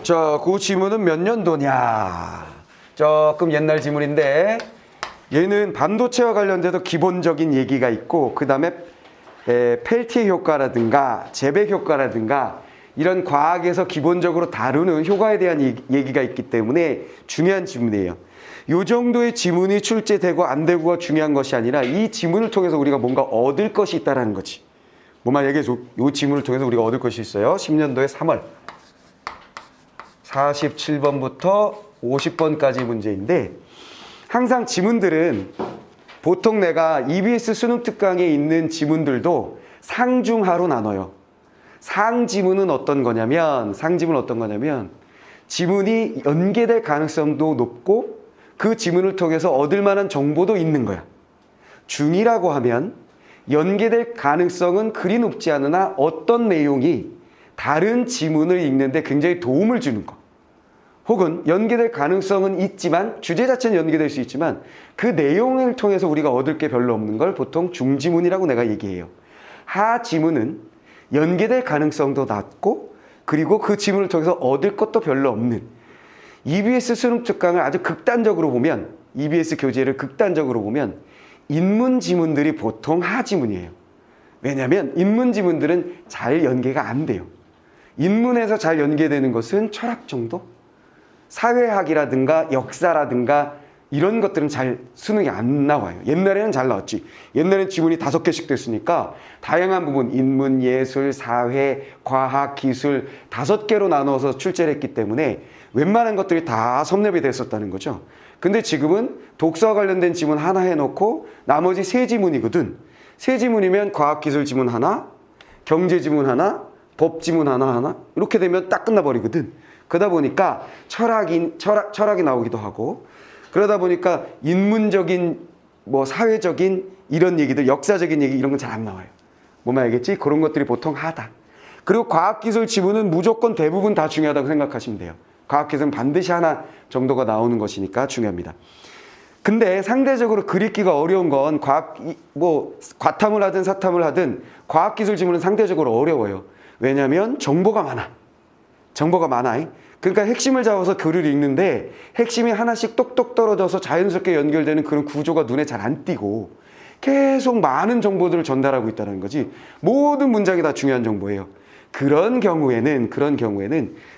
자, 그 지문은 몇 년도냐? 조금 옛날 지문인데 얘는 반도체와 관련돼서 기본적인 얘기가 있고 그 다음에 펠티의 효과라든가 재백 효과라든가 이런 과학에서 기본적으로 다루는 효과에 대한 얘기가 있기 때문에 중요한 지문이에요. 이 정도의 지문이 출제되고 안 되고가 중요한 것이 아니라 이 지문을 통해서 우리가 뭔가 얻을 것이 있다는 거지. 뭐 만약에 이 지문을 통해서 우리가 얻을 것이 있어요. 10년도에 3월 47번부터 50번까지 문제인데 항상 지문들은 보통 내가 EBS 수능 특강에 있는 지문들도 상중하로 나눠요. 상지문은 어떤 거냐면 지문이 연계될 가능성도 높고 그 지문을 통해서 얻을 만한 정보도 있는 거야. 중이라고 하면 연계될 가능성은 그리 높지 않으나 어떤 내용이 다른 지문을 읽는데 굉장히 도움을 주는 거. 혹은 연계될 가능성은 있지만 주제 자체는 연계될 수 있지만 그 내용을 통해서 우리가 얻을 게 별로 없는 걸 보통 중지문이라고 내가 얘기해요. 하지문은 연계될 가능성도 낮고 그리고 그 지문을 통해서 얻을 것도 별로 없는 EBS 수능 특강을 아주 극단적으로 보면 EBS 교재를 극단적으로 보면 인문 지문들이 보통 하지문이에요. 왜냐하면 인문 지문들은 잘 연계가 안 돼요. 인문에서 잘 연계되는 것은 철학 정도? 사회학이라든가 역사라든가 이런 것들은 잘 수능이 안 나와요. 옛날에는 잘 나왔지. 옛날에는 지문이 5개씩 됐으니까 다양한 부분 인문, 예술, 사회, 과학, 기술 5개로 나눠서 출제를 했기 때문에 웬만한 것들이 다 섭렵이 됐었다는 거죠. 근데 지금은 독서와 관련된 지문 하나 해놓고 나머지 3지문이거든. 3지문이면 과학기술 지문 하나, 경제 지문 하나, 법 지문 하나 이렇게 되면 딱 끝나버리거든. 그러다 보니까 철학이 나오기도 하고 그러다 보니까 인문적인 뭐 사회적인 이런 얘기들 역사적인 얘기 이런 건 잘 안 나와요. 뭐만 알겠지? 그런 것들이 보통 하다. 그리고 과학기술 지문은 무조건 대부분 다 중요하다고 생각하시면 돼요. 과학기술은 반드시 하나 정도가 나오는 것이니까 중요합니다. 근데 상대적으로 그리기가 어려운 건 과탐을 하든 사탐을 하든 과학기술 지문은 상대적으로 어려워요. 왜냐하면 정보가 많아. 그러니까 핵심을 잡아서 글을 읽는데 핵심이 하나씩 똑똑 떨어져서 자연스럽게 연결되는 그런 구조가 눈에 잘 안 띄고 계속 많은 정보들을 전달하고 있다는 거지. 모든 문장이 다 중요한 정보예요. 그런 경우에는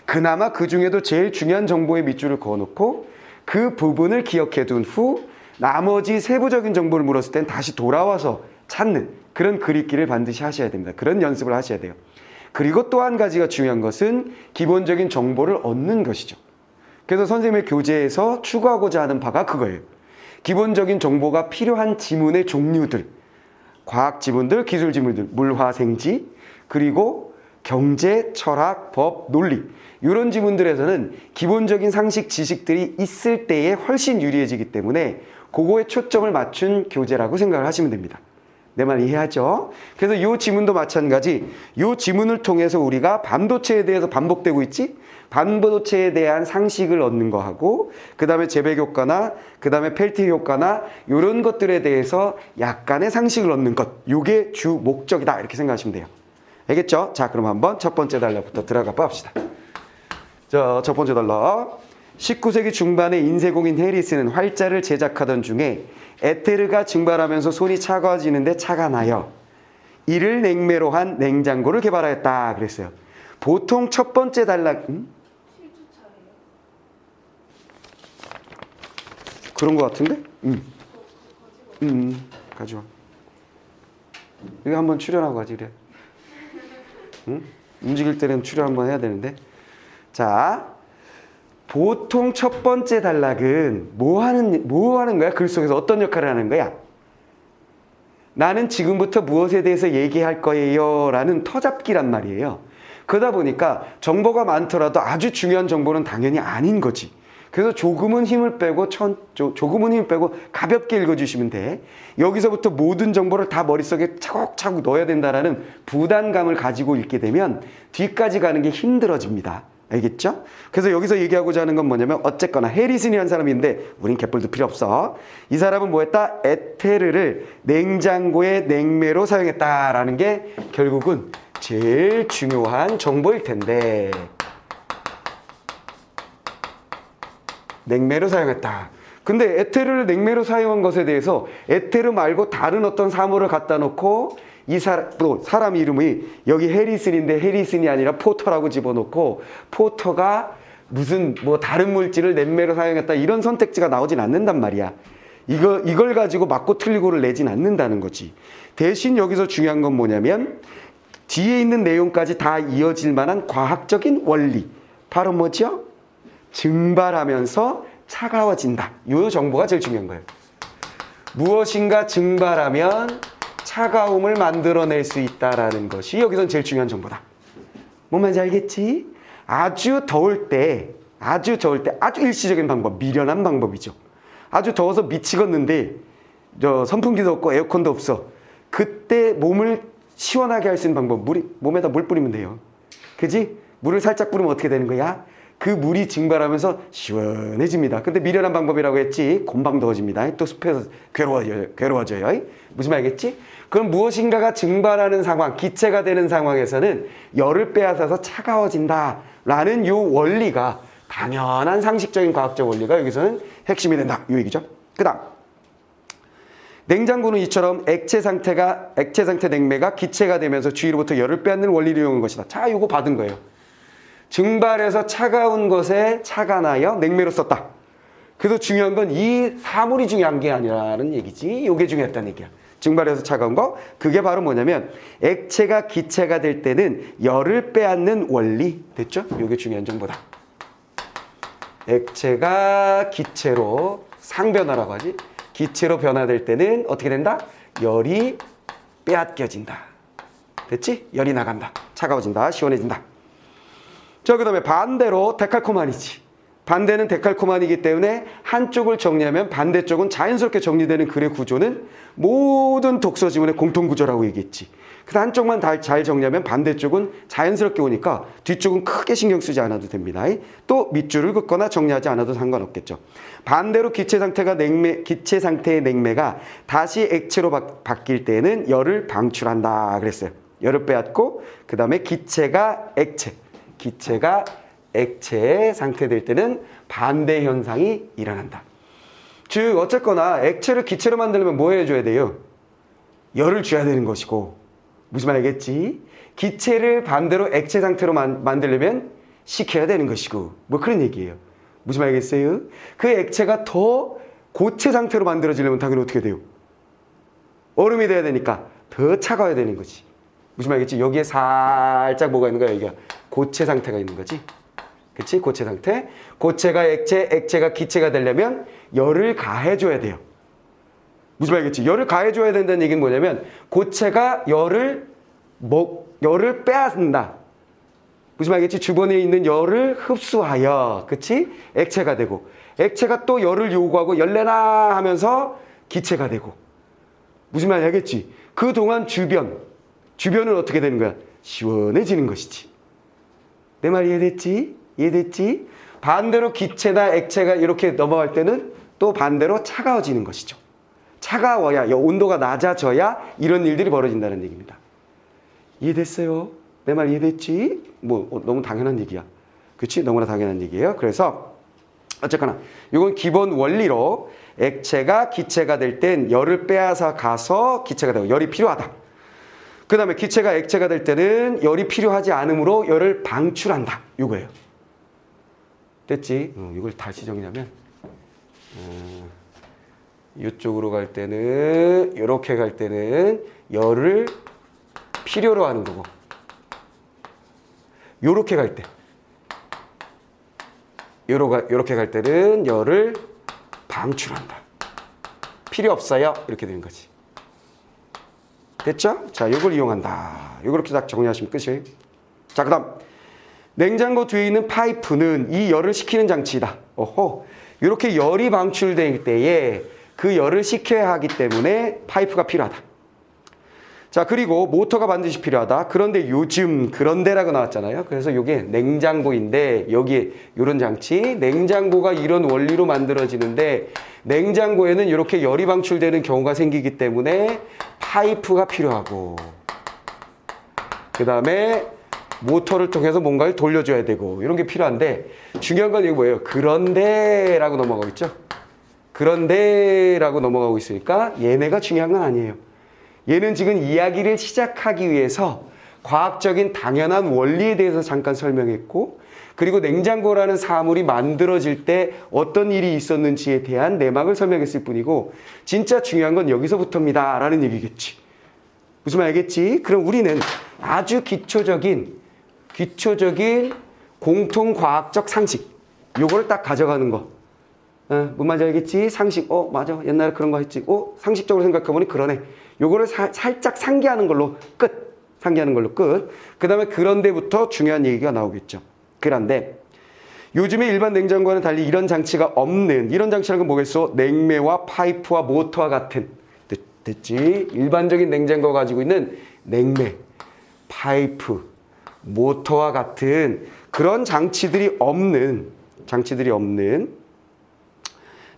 그나마 그 중에도 제일 중요한 정보에 밑줄을 그어놓고 그 부분을 기억해 둔 후 나머지 세부적인 정보를 물었을 땐 다시 돌아와서 찾는 그런 글읽기를 반드시 하셔야 됩니다. 그런 연습을 하셔야 돼요. 그리고 또 한 가지가 중요한 것은 기본적인 정보를 얻는 것이죠. 그래서 선생님의 교재에서 추구하고자 하는 바가 그거예요. 기본적인 정보가 필요한 지문의 종류들, 과학 지문들, 기술 지문들, 물화생지, 그리고 경제, 철학, 법, 논리 이런 지문들에서는 기본적인 상식 지식들이 있을 때에 훨씬 유리해지기 때문에 그거에 초점을 맞춘 교재라고 생각을 하시면 됩니다. 내 말 이해하죠? 그래서 이 지문도 마찬가지. 이 지문을 통해서 우리가 반도체에 대해서 반복되고 있지? 반도체에 대한 상식을 얻는 거하고 그 다음에 재백 효과나 그 다음에 펠티 효과나 이런 것들에 대해서 약간의 상식을 얻는 것. 이게 주 목적이다 이렇게 생각하시면 돼요. 알겠죠? 자, 그럼 한번 첫 번째 단락부터 들어가 봅시다. 자, 첫 번째 단락. 19세기 중반에 인쇄공인 해리스는 활자를 제작하던 중에 에테르가 증발하면서 손이 차가워지는데 차가 나요. 이를 냉매로 한 냉장고를 개발하였다 그랬어요. 보통 첫 번째 단락 그런 것 같은데? 가져와. 여기 한번 출연하고 가지 그래. 움직일 때는 출연 한번 해야 되는데. 자, 보통 첫 번째 단락은 뭐 하는 거야? 글 속에서 어떤 역할을 하는 거야? 나는 지금부터 무엇에 대해서 얘기할 거예요 라는 터잡기란 말이에요. 그러다 보니까 정보가 많더라도 아주 중요한 정보는 당연히 아닌 거지. 그래서 조금은 힘을 빼고 가볍게 읽어주시면 돼. 여기서부터 모든 정보를 다 머릿속에 차곡차곡 넣어야 된다라는 부담감을 가지고 읽게 되면 뒤까지 가는 게 힘들어집니다. 알겠죠? 그래서 여기서 얘기하고자 하는 건 뭐냐면 어쨌거나 해리슨이라는 사람인데 우린 개뿔도 필요 없어. 이 사람은 뭐 했다? 에테르를 냉장고의 냉매로 사용했다라는 게 결국은 제일 중요한 정보일 텐데 냉매로 사용했다. 근데 에테르를 냉매로 사용한 것에 대해서 에테르 말고 다른 어떤 사물을 갖다 놓고 또 사람 이름이 여기 해리슨인데 해리슨이 아니라 포터라고 집어넣고 포터가 무슨 뭐 다른 물질을 냉매로 사용했다 이런 선택지가 나오진 않는단 말이야. 이걸 가지고 맞고 틀리고를 내진 않는다는 거지. 대신 여기서 중요한 건 뭐냐면 뒤에 있는 내용까지 다 이어질 만한 과학적인 원리. 바로 뭐죠? 증발하면서 차가워진다. 이 정보가 제일 중요한 거예요. 무엇인가 증발하면 차가움을 만들어낼 수 있다라는 것이 여기선 제일 중요한 정보다. 뭔 말인지 알겠지? 아주 더울 때 아주 일시적인 방법, 미련한 방법이죠. 아주 더워서 미치겠는데 선풍기도 없고 에어컨도 없어. 그때 몸을 시원하게 할 수 있는 방법, 몸에다 물 뿌리면 돼요. 그지? 물을 살짝 뿌리면 어떻게 되는 거야? 그 물이 증발하면서 시원해집니다. 근데 미련한 방법이라고 했지. 곰방 더워집니다. 또 습해서 괴로워져요. 무슨 말이겠지? 그럼 무엇인가가 증발하는 상황, 기체가 되는 상황에서는 열을 빼앗아서 차가워진다라는 요 원리가 당연한 상식적인 과학적 원리가 여기서는 핵심이 된다. 이 얘기죠. 그 다음 냉장고는 이처럼 액체 상태 냉매가 기체가 되면서 주위로부터 열을 빼앗는 원리를 이용한 것이다. 자, 이거 받은 거예요. 증발해서 차가운 것에 차가 나여 냉매로 썼다. 그래서 중요한 건 이 사물이 중요한 게 아니라는 얘기지. 이게 중요했다는 얘기야. 증발해서 차가운 거. 그게 바로 뭐냐면 액체가 기체가 될 때는 열을 빼앗는 원리. 됐죠? 이게 중요한 정보다. 액체가 기체로 상변화라고 하지. 기체로 변화될 때는 어떻게 된다? 열이 빼앗겨진다. 됐지? 열이 나간다. 차가워진다. 시원해진다. 자, 그 다음에 반대로 데칼코마니지. 반대는 데칼코마니이기 때문에 한쪽을 정리하면 반대쪽은 자연스럽게 정리되는 글의 구조는 모든 독서 지문의 공통구조라고 얘기했지. 그래서 한쪽만 잘 정리하면 반대쪽은 자연스럽게 오니까 뒤쪽은 크게 신경 쓰지 않아도 됩니다. 또 밑줄을 긋거나 정리하지 않아도 상관없겠죠. 반대로 기체 상태의 냉매가 다시 액체로 바뀔 때는 열을 방출한다 그랬어요. 열을 빼앗고 그 다음에 기체가 액체의 상태 될 때는 반대 현상이 일어난다. 즉 어쨌거나 액체를 기체로 만들려면 뭐 해줘야 돼요? 열을 줘야 되는 것이고 무슨 말이겠지? 기체를 반대로 액체 상태로 만들려면 식혀야 되는 것이고 뭐 그런 얘기예요. 무슨 말이겠어요? 그 액체가 더 고체 상태로 만들어지려면 당연히 어떻게 돼요? 얼음이 돼야 되니까 더 차가워야 되는 거지. 무슨 말이겠지? 여기에 살짝 뭐가 있는 거야? 여기가 고체 상태가 있는 거지. 그치? 고체 상태. 고체가 액체가 기체가 되려면 열을 가해줘야 돼요. 무슨 말이겠지? 열을 가해줘야 된다는 얘기는 뭐냐면 고체가 열을 빼앗는다. 무슨 말이겠지? 주변에 있는 열을 흡수하여 그치? 액체가 되고 액체가 또 열을 요구하고 열내나 하면서 기체가 되고 무슨 말인지 알겠지? 그동안 주변은 어떻게 되는 거야? 시원해지는 것이지. 내 말 이해됐지? 반대로 기체나 액체가 이렇게 넘어갈 때는 또 반대로 차가워지는 것이죠. 차가워야, 온도가 낮아져야 이런 일들이 벌어진다는 얘기입니다. 이해됐어요? 내 말 이해됐지? 너무 당연한 얘기야. 그치? 너무나 당연한 얘기예요. 그래서 어쨌거나 이건 기본 원리로 액체가 기체가 될 땐 열을 빼앗아 가서 기체가 되고 열이 필요하다. 그 다음에 기체가 액체가 될 때는 열이 필요하지 않으므로 열을 방출한다. 이거예요. 됐지? 이걸 다시 정리하면 이쪽으로 갈 때는 이렇게 갈 때는 열을 필요로 하는 거고 요렇게 갈 때 요렇게 갈 때는 열을 방출한다. 필요 없어요. 이렇게 되는 거지. 됐죠? 자, 이걸 이용한다. 이렇게 딱 정리하시면 끝이에요. 자, 그 다음 냉장고 뒤에 있는 파이프는 이 열을 식히는 장치이다. 이렇게 열이 방출될 때에 그 열을 식혀야 하기 때문에 파이프가 필요하다. 자, 그리고 모터가 반드시 필요하다. 그런데 요즘 그런데라고 나왔잖아요. 그래서 이게 냉장고인데 여기에 이런 장치, 냉장고가 이런 원리로 만들어지는데 냉장고에는 이렇게 열이 방출되는 경우가 생기기 때문에 파이프가 필요하고 그 다음에 모터를 통해서 뭔가를 돌려줘야 되고 이런 게 필요한데 중요한 건 이게 뭐예요? 그런데 라고 넘어가고 있죠. 그런데 라고 넘어가고 있으니까 얘네가 중요한 건 아니에요. 얘는 지금 이야기를 시작하기 위해서 과학적인 당연한 원리에 대해서 잠깐 설명했고 그리고 냉장고라는 사물이 만들어질 때 어떤 일이 있었는지에 대한 내막을 설명했을 뿐이고 진짜 중요한 건 여기서부터입니다 라는 얘기겠지. 무슨 말 알겠지? 그럼 우리는 아주 기초적인 공통과학적 상식 요거를 딱 가져가는 거. 뭔 말인지 알겠지? 상식. 맞아. 옛날에 그런 거 했지. 상식적으로 생각해보니 그러네. 요거를 살짝 상기하는 걸로 끝. 상기하는 걸로 끝. 그 다음에 그런데부터 중요한 얘기가 나오겠죠. 그런데 요즘에 일반 냉장고와는 달리 이런 장치가 없는 이런 장치라는 건 뭐겠어? 냉매와 파이프와 모터와 같은 됐지? 일반적인 냉장고가 가지고 있는 냉매, 파이프, 모터와 같은 그런 장치들이 없는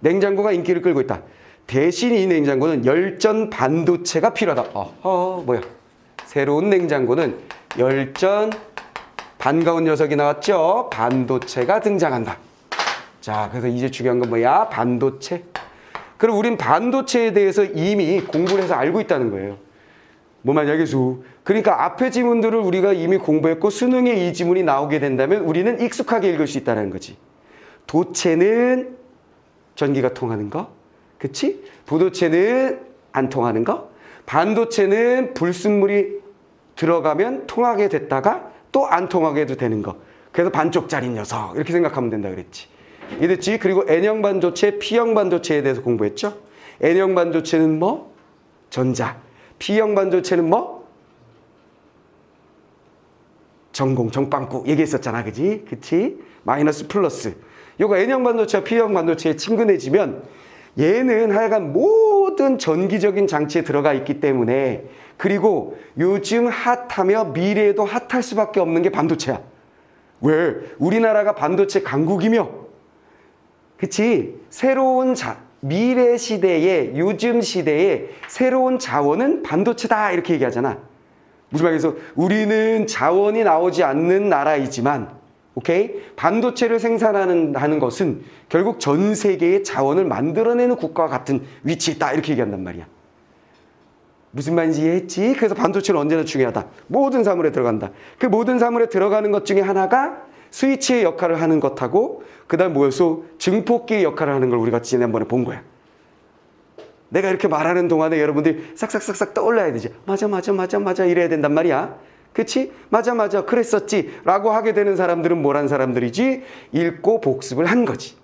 냉장고가 인기를 끌고 있다. 대신 이 냉장고는 열전 반도체가 필요하다. 뭐야? 새로운 냉장고는 열전 반가운 녀석이 나왔죠? 반도체가 등장한다. 자, 그래서 이제 중요한 건 뭐야? 반도체. 그럼 우린 반도체에 대해서 이미 공부를 해서 알고 있다는 거예요. 뭐 말인지 알겠어? 그러니까 앞에 지문들을 우리가 이미 공부했고 수능에 이 지문이 나오게 된다면 우리는 익숙하게 읽을 수 있다는 거지. 도체는 전기가 통하는 거, 그치? 부도체는 안 통하는 거, 반도체는 불순물이 들어가면 통하게 됐다가 또 안 통하게 해도 되는 거. 그래서 반쪽짜리 녀석 이렇게 생각하면 된다 그랬지. 이해됐지? 그리고 N형 반도체, P형 반도체에 대해서 공부했죠. N형 반도체는 뭐? 전자. P형 반도체는 뭐? 전공, 정빵꾸 얘기했었잖아. 그지? 그치? 마이너스 플러스. 요거 N형 반도체와 P형 반도체에 친근해지면 얘는 하여간 모든 전기적인 장치에 들어가 있기 때문에 그리고 요즘 핫하며 미래에도 핫할 수밖에 없는 게 반도체야. 왜? 우리나라가 반도체 강국이며 그치? 미래 시대에 요즘 시대에 새로운 자원은 반도체다 이렇게 얘기하잖아. 무슨 말이겠어? 우리는 자원이 나오지 않는 나라이지만 오케이? 반도체를 생산하는 것은 결국 전 세계의 자원을 만들어내는 국가와 같은 위치에 있다 이렇게 얘기한단 말이야. 무슨 말인지 이해했지? 그래서 반도체는 언제나 중요하다. 모든 사물에 들어간다. 그 모든 사물에 들어가는 것 중에 하나가 스위치의 역할을 하는 것하고 그 다음 뭐였어? 증폭기의 역할을 하는 걸 우리가 지난번에 본 거야. 내가 이렇게 말하는 동안에 여러분들이 싹싹싹싹 떠올라야 되지. 맞아 이래야 된단 말이야. 그치? 맞아 그랬었지 라고 하게 되는 사람들은 뭘 한 사람들이지? 읽고 복습을 한 거지.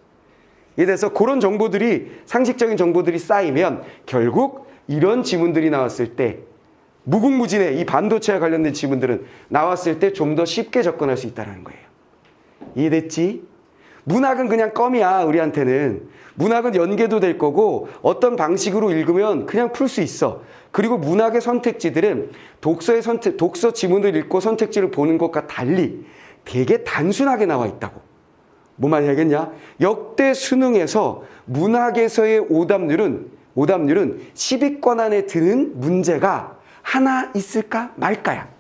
이래서 그런 정보들이 상식적인 정보들이 쌓이면 결국 이런 지문들이 나왔을 때 무궁무진해 이 반도체와 관련된 지문들은 나왔을 때 좀 더 쉽게 접근할 수 있다는 거예요. 이해됐지? 문학은 그냥 껌이야. 우리한테는 문학은 연계도 될 거고 어떤 방식으로 읽으면 그냥 풀 수 있어. 그리고 문학의 선택지들은 독서 지문을 읽고 선택지를 보는 것과 달리 되게 단순하게 나와 있다고. 뭐 말이 알겠냐? 역대 수능에서 문학에서의 오답률은 10위권 안에 드는 문제가 하나 있을까 말까야.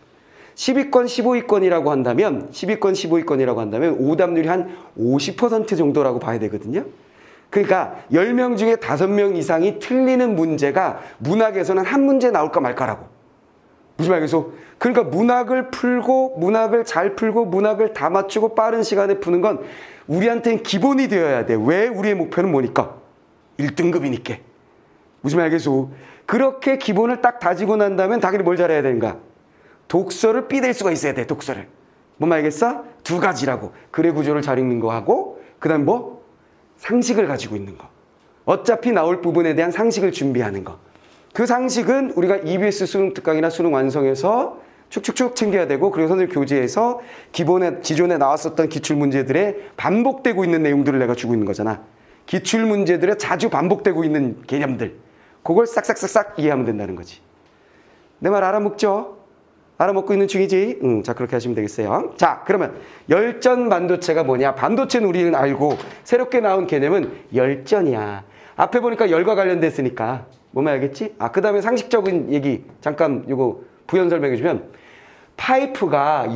10위권, 15위권이라고 한다면 오답률이 한 50% 정도라고 봐야 되거든요. 그러니까 10명 중에 5명 이상이 틀리는 문제가 문학에서는 한 문제 나올까 말까라고. 무슨 말이겠어? 그러니까 문학을 잘 풀고 문학을 다 맞추고 빠른 시간에 푸는 건 우리한테는 기본이 되어야 돼. 왜? 우리의 목표는 뭐니까? 1등급이니까. 무슨 말이겠어? 그렇게 기본을 딱 다지고 난 다음에 당연히 뭘 잘해야 되는가? 독서를 삐댈 수가 있어야 돼. 독서를. 뭔 말이겠어? 2가지라고. 글의 구조를 잘 읽는 거 하고 그 다음 뭐? 상식을 가지고 있는 거. 어차피 나올 부분에 대한 상식을 준비하는 거. 그 상식은 우리가 EBS 수능 특강이나 수능 완성해서 축축축 챙겨야 되고 그리고 선생님 교재에서 기존에 나왔었던 기출문제들의 반복되고 있는 내용들을 내가 주고 있는 거잖아. 기출문제들에 자주 반복되고 있는 개념들. 그걸 싹싹싹싹 이해하면 된다는 거지. 내 말 알아먹죠? 알아먹고 있는 중이지? 자, 그렇게 하시면 되겠어요. 자, 그러면 열전 반도체가 뭐냐? 반도체는 우리는 알고 새롭게 나온 개념은 열전이야. 앞에 보니까 열과 관련됐으니까 뭐만 알겠지? 그 다음에 상식적인 얘기 잠깐 요거 부연 설명해 주면 파이프가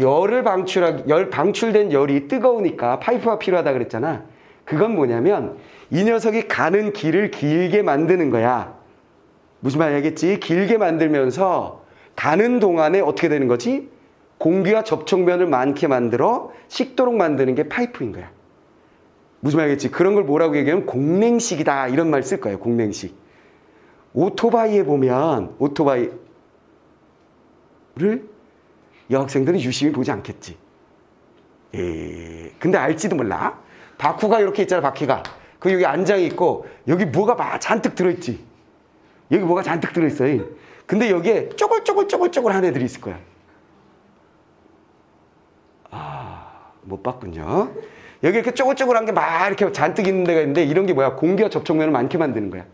방출된 열이 뜨거우니까 파이프가 필요하다 그랬잖아. 그건 뭐냐면 이 녀석이 가는 길을 길게 만드는 거야. 무슨 말인지 알겠지? 길게 만들면서 가는 동안에 어떻게 되는 거지? 공기와 접촉면을 많게 만들어 식도록 만드는 게 파이프인 거야. 무슨 말이겠지? 그런 걸 뭐라고 얘기하면 공냉식이다 이런 말 쓸 거예요. 공냉식. 오토바이에 보면 오토바이를 여학생들은 유심히 보지 않겠지. 근데 알지도 몰라. 바퀴가 이렇게 있잖아. 바퀴가. 그 여기 안장이 있고 여기 뭐가 막 잔뜩 들어있지. 여기 뭐가 잔뜩 들어있어요. 근데 여기에 쪼글쪼글한 애들이 있을 거야. 못 봤군요. 여기 이렇게 쪼글쪼글한 게 막 이렇게 잔뜩 있는 데가 있는데 이런 게 뭐야? 공기와 접촉면을 많게 만드는 거야.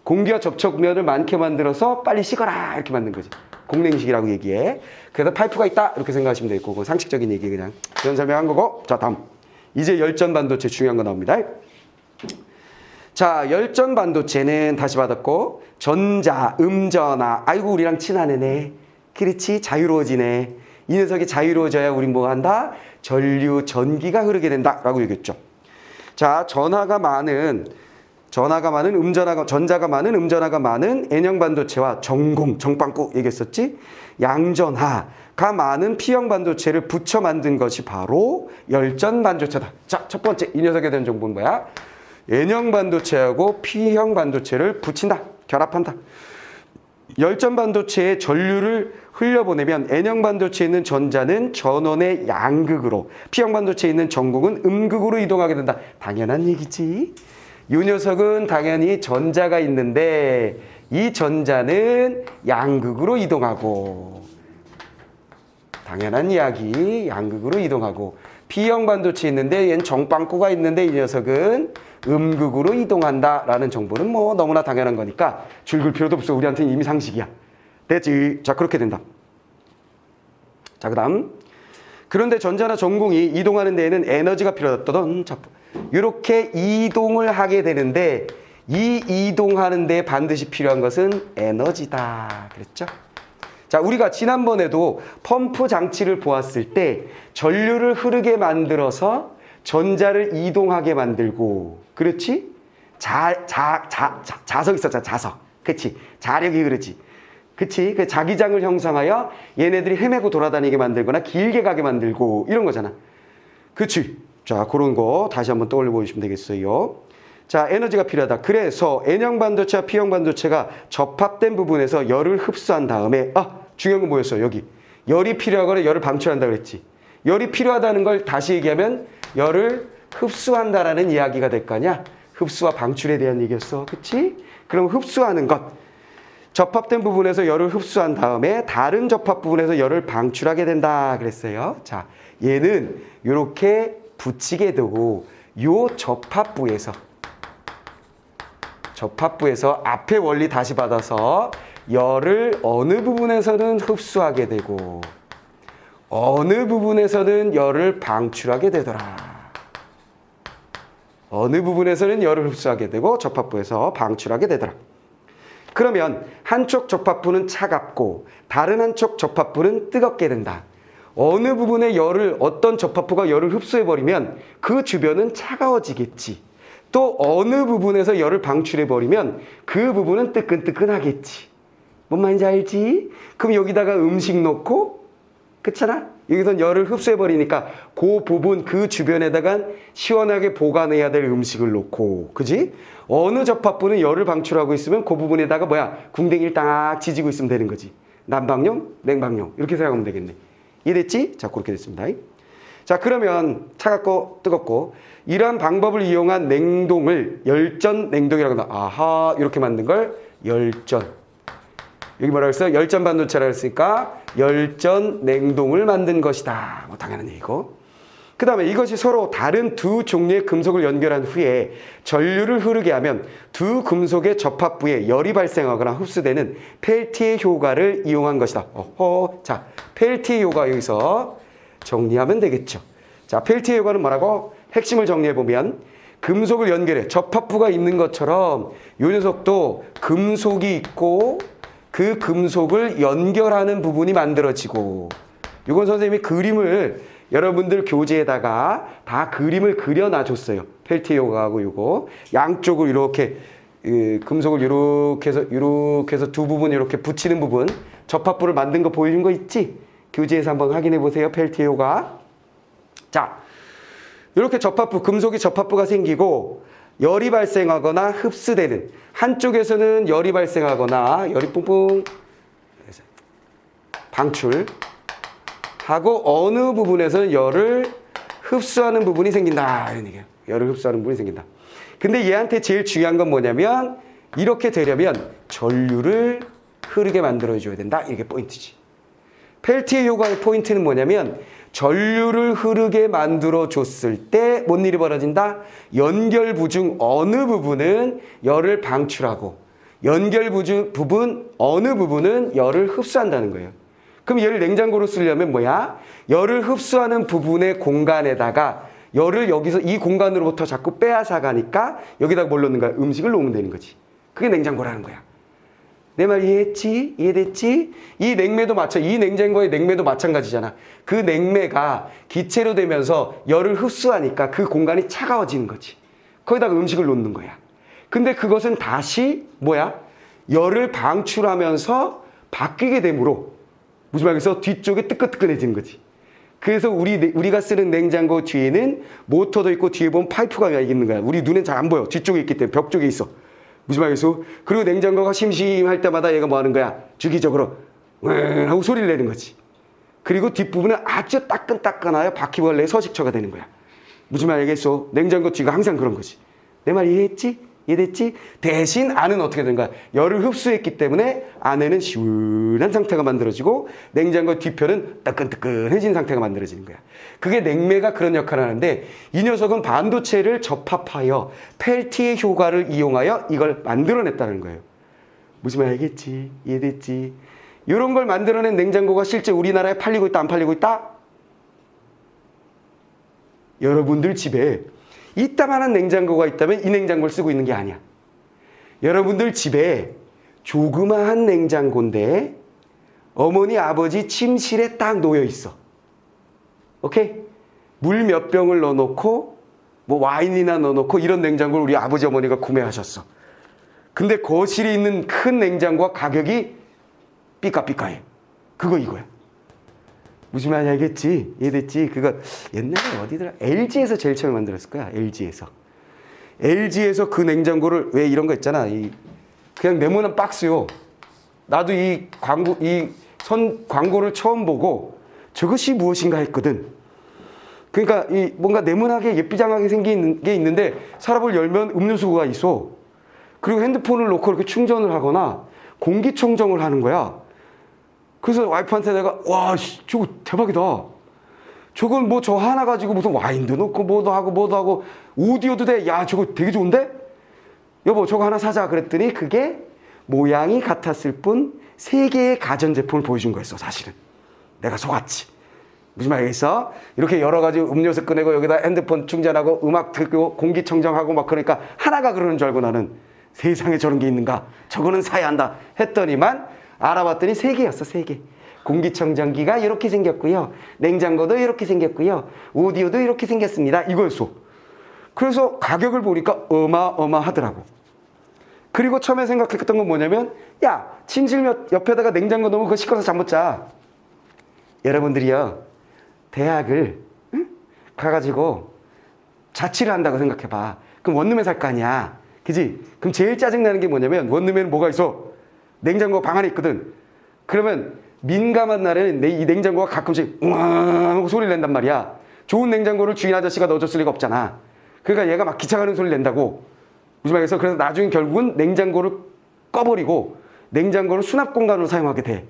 공기와 접촉면을 많게 만들어서 빨리 식어라 이렇게 만든 거지. 공냉식이라고 얘기해. 그래서 파이프가 있다 이렇게 생각하시면 되고 그건 상식적인 얘기 그냥 그런 설명한 거고. 자, 다음. 이제 열전 반도체 중요한 거 나옵니다. 자, 열전 반도체는 다시 받았고 전자, 음전화. 아이고 우리랑 친한 애네. 그렇지, 자유로워지네. 이 녀석이 자유로워져야 우린 뭐 한다? 전류, 전기가 흐르게 된다라고 얘기했죠. 자, 전자가 많은 음전화가 많은 N형 반도체와 정빵구 얘기했었지. 양전하가 많은 P형 반도체를 붙여 만든 것이 바로 열전 반도체다. 자, 첫 번째 이 녀석에 대한 정보는 뭐야? N형 반도체하고 P형 반도체를 붙인다, 결합한다. 열전 반도체에 전류를 흘려보내면 N형 반도체에 있는 전자는 전원의 양극으로, P형 반도체에 있는 전극은 음극으로 이동하게 된다. 당연한 얘기지. 이 녀석은 당연히 전자가 있는데 이 전자는 양극으로 이동하고, 당연한 이야기, 양극으로 이동하고, P형 반도체 있는데 얘는 정빵꾸가 있는데 이 녀석은 음극으로 이동한다라는 정보는 뭐 너무나 당연한 거니까 줄글 필요도 없어. 우리한테는 이미 상식이야. 됐지? 자, 그렇게 된다. 자, 그 다음. 그런데 전자나 전공이 이동하는 데에는 에너지가 필요하다던. 자, 이렇게 이동을 하게 되는데 이 이동하는 데 반드시 필요한 것은 에너지다. 그랬죠? 자, 우리가 지난번에도 펌프 장치를 보았을 때 전류를 흐르게 만들어서 전자를 이동하게 만들고, 그렇지? 자석 있었잖아, 자석. 그치? 자력이 그렇지. 그치? 그 자기장을 형성하여 얘네들이 헤매고 돌아다니게 만들거나 길게 가게 만들고, 이런 거잖아. 그치? 자, 그런 거 다시 한번 떠올려 보시면 되겠어요. 자, 에너지가 필요하다. 그래서 N형 반도체와 P형 반도체가 접합된 부분에서 열을 흡수한 다음에, 중요한 건 뭐였어? 여기. 열이 필요하거나 열을 방출한다 그랬지. 열이 필요하다는 걸 다시 얘기하면 열을 흡수한다라는 이야기가 될 거 아니야? 흡수와 방출에 대한 얘기였어. 그치? 그럼 흡수하는 것. 접합된 부분에서 열을 흡수한 다음에 다른 접합 부분에서 열을 방출하게 된다 그랬어요. 자, 얘는 이렇게 붙이게 되고 요 접합부에서 앞에 원리 다시 받아서 열을 어느 부분에서는 흡수하게 되고 어느 부분에서는 열을 방출하게 되더라. 어느 부분에서는 열을 흡수하게 되고 접합부에서 방출하게 되더라. 그러면 한쪽 접합부는 차갑고 다른 한쪽 접합부는 뜨겁게 된다. 어느 부분에 어떤 접합부가 열을 흡수해버리면 그 주변은 차가워지겠지. 또 어느 부분에서 열을 방출해버리면 그 부분은 뜨끈뜨끈하겠지. 뭔 말인지 알지? 그럼 여기다가 음식 넣고, 그렇잖아? 여기서 열을 흡수해버리니까 그 부분, 그 주변에다가 시원하게 보관해야 될 음식을 놓고, 그지? 어느 접합부는 열을 방출하고 있으면 그 부분에다가 궁뎅이를 딱 지지고 있으면 되는 거지. 난방용, 냉방용 이렇게 생각하면 되겠네. 이해됐지? 자, 그렇게 됐습니다. 자, 그러면 차갑고 뜨겁고 이러한 방법을 이용한 냉동을 열전 냉동이라고 한다. 아하, 이렇게 만든 걸 열전. 여기 뭐라고 했어요? 열전 반도체라고 했으니까 열전 냉동을 만든 것이다. 뭐 당연한 얘기고. 그 다음에 이것이 서로 다른 두 종류의 금속을 연결한 후에 전류를 흐르게 하면 두 금속의 접합부에 열이 발생하거나 흡수되는 펠티의 효과를 이용한 것이다. 자, 펠티의 효과 여기서 정리하면 되겠죠. 자, 펠티의 효과는 뭐라고? 핵심을 정리해보면 금속을 연결해 접합부가 있는 것처럼 이 녀석도 금속이 있고 그 금속을 연결하는 부분이 만들어지고 이건 선생님이 그림을 여러분들 교재에다가 다 그림을 그려놔줬어요. 펠티에 요가하고 이거 양쪽을 이렇게 금속을 이렇게 해서 두 부분 이렇게 붙이는 부분 접합부를 만든 거 보여준 거 있지? 교재에서 한번 확인해 보세요. 펠티에 요가. 자, 이렇게 접합부, 금속이 접합부가 생기고 열이 발생하거나 흡수되는, 한쪽에서는 열이 발생하거나 열이 뿡뿡 방출하고 어느 부분에서는 열을 흡수하는 부분이 생긴다, 이런 얘기예요. 열을 흡수하는 부분이 생긴다. 근데 얘한테 제일 중요한 건 뭐냐면 이렇게 되려면 전류를 흐르게 만들어줘야 된다, 이게 포인트지. 펠티의 요가의 포인트는 뭐냐면 전류를 흐르게 만들어줬을 때 뭔 일이 벌어진다? 연결부 중 어느 부분은 열을 방출하고 연결부 중 부분 어느 부분은 열을 흡수한다는 거예요. 그럼 얘를 냉장고로 쓰려면 뭐야? 열을 흡수하는 부분의 공간에다가 열을 여기서 이 공간으로부터 자꾸 빼앗아 가니까 여기다가 뭘 넣는 거야? 음식을 놓으면 되는 거지. 그게 냉장고라는 거야. 내 말 이해했지? 이해됐지? 이 냉매도 이 냉장고의 냉매도 마찬가지잖아. 그 냉매가 기체로 되면서 열을 흡수하니까 그 공간이 차가워지는 거지. 거기다가 음식을 놓는 거야. 근데 그것은 다시 뭐야? 열을 방출하면서 바뀌게 되므로 무슨 말이겠어? 뒤쪽에 뜨끈뜨끈해지는 거지. 그래서 우리가 쓰는 냉장고 뒤에는 모터도 있고 뒤에 보면 파이프가 있는 거야. 우리 눈엔 잘 안 보여. 뒤쪽에 있기 때문에 벽 쪽에 있어. 무슨 말이겠어? 그리고 냉장고가 심심할 때마다 얘가 뭐 하는 거야? 주기적으로 하고 소리를 내는 거지. 그리고 뒷부분은 아주 따끈따끈하여 바퀴벌레의 서식처가 되는 거야. 무슨 말이겠어? 냉장고 뒤가 항상 그런 거지. 내 말 이해했지? 이해됐지? 대신 안은 어떻게 되는 거야? 열을 흡수했기 때문에 안에는 시원한 상태가 만들어지고 냉장고 뒤편은 따끈따끈해진 상태가 만들어지는 거야. 그게 냉매가 그런 역할을 하는데 이 녀석은 반도체를 접합하여 펠티의 효과를 이용하여 이걸 만들어냈다는 거예요. 무슨 말 알겠지? 이해됐지? 이런 걸 만들어낸 냉장고가 실제 우리나라에 팔리고 있다, 안 팔리고 있다? 여러분들 집에 이따만한 냉장고가 있다면 이 냉장고를 쓰고 있는 게 아니야. 여러분들 집에 조그마한 냉장고인데 어머니 아버지 침실에 딱 놓여 있어. 오케이? 물 몇 병을 넣어놓고 뭐 와인이나 넣어놓고 이런 냉장고를 우리 아버지 어머니가 구매하셨어. 근데 거실에 있는 큰 냉장고와 가격이 삐까삐까해. 그거 이거야. 무슨 말인지 알겠지? 이해됐지? 그거 옛날에 어디더라? LG에서 제일 처음 만들었을 거야. LG에서 그 냉장고를 왜 이런 거 있잖아. 그냥 네모난 박스요. 나도 이 광고를 처음 보고 저것이 무엇인가 했거든. 그러니까 뭔가 네모나게 예쁘장하게 생긴 게 있는데 서랍을 열면 음료수가 있어. 그리고 핸드폰을 놓고 이렇게 충전을 하거나 공기청정을 하는 거야. 그래서 와이프한테 내가 와 저거 대박이다. 저건 뭐 저 하나 가지고 무슨 와인도 넣고 뭐도 하고 오디오도 돼. 야 저거 되게 좋은데? 여보 저거 하나 사자 그랬더니 그게 모양이 같았을 뿐 3개의 가전제품을 보여준 거였어. 사실은 내가 속았지. 무슨 말이겠어? 이렇게 여러 가지 음료수 꺼내고 여기다 핸드폰 충전하고 음악 듣고 공기청정하고 막 그러니까 하나가 그러는 줄 알고 나는 세상에 저런 게 있는가? 저거는 사야 한다 했더니만 알아봤더니 3개였어. 3개. 공기청정기가 이렇게 생겼고요. 냉장고도 이렇게 생겼고요. 오디오도 이렇게 생겼습니다. 이거였어. 그래서 가격을 보니까 어마어마하더라고. 그리고 처음에 생각했던 건 뭐냐면 야 침실 옆에다가 냉장고 넣으면 그거 시끄러워서 잠 못 자. 여러분들이요. 대학을 가가지고 자취를 한다고 생각해봐. 그럼 원룸에 살 거 아니야. 그지? 그럼 제일 짜증나는 게 뭐냐면 원룸에는 뭐가 있어? 냉장고가 방 안에 있거든. 그러면 민감한 날에는 이 냉장고가 가끔씩 우왕 하고 소리를 낸단 말이야. 좋은 냉장고를 주인 아저씨가 넣어줬을 리가 없잖아. 그러니까 얘가 막 기차 가는 소리를 낸다고. 무슨 말이겠어? 그래서 나중에 결국은 냉장고를 꺼버리고 냉장고를 수납 공간으로 사용하게 돼.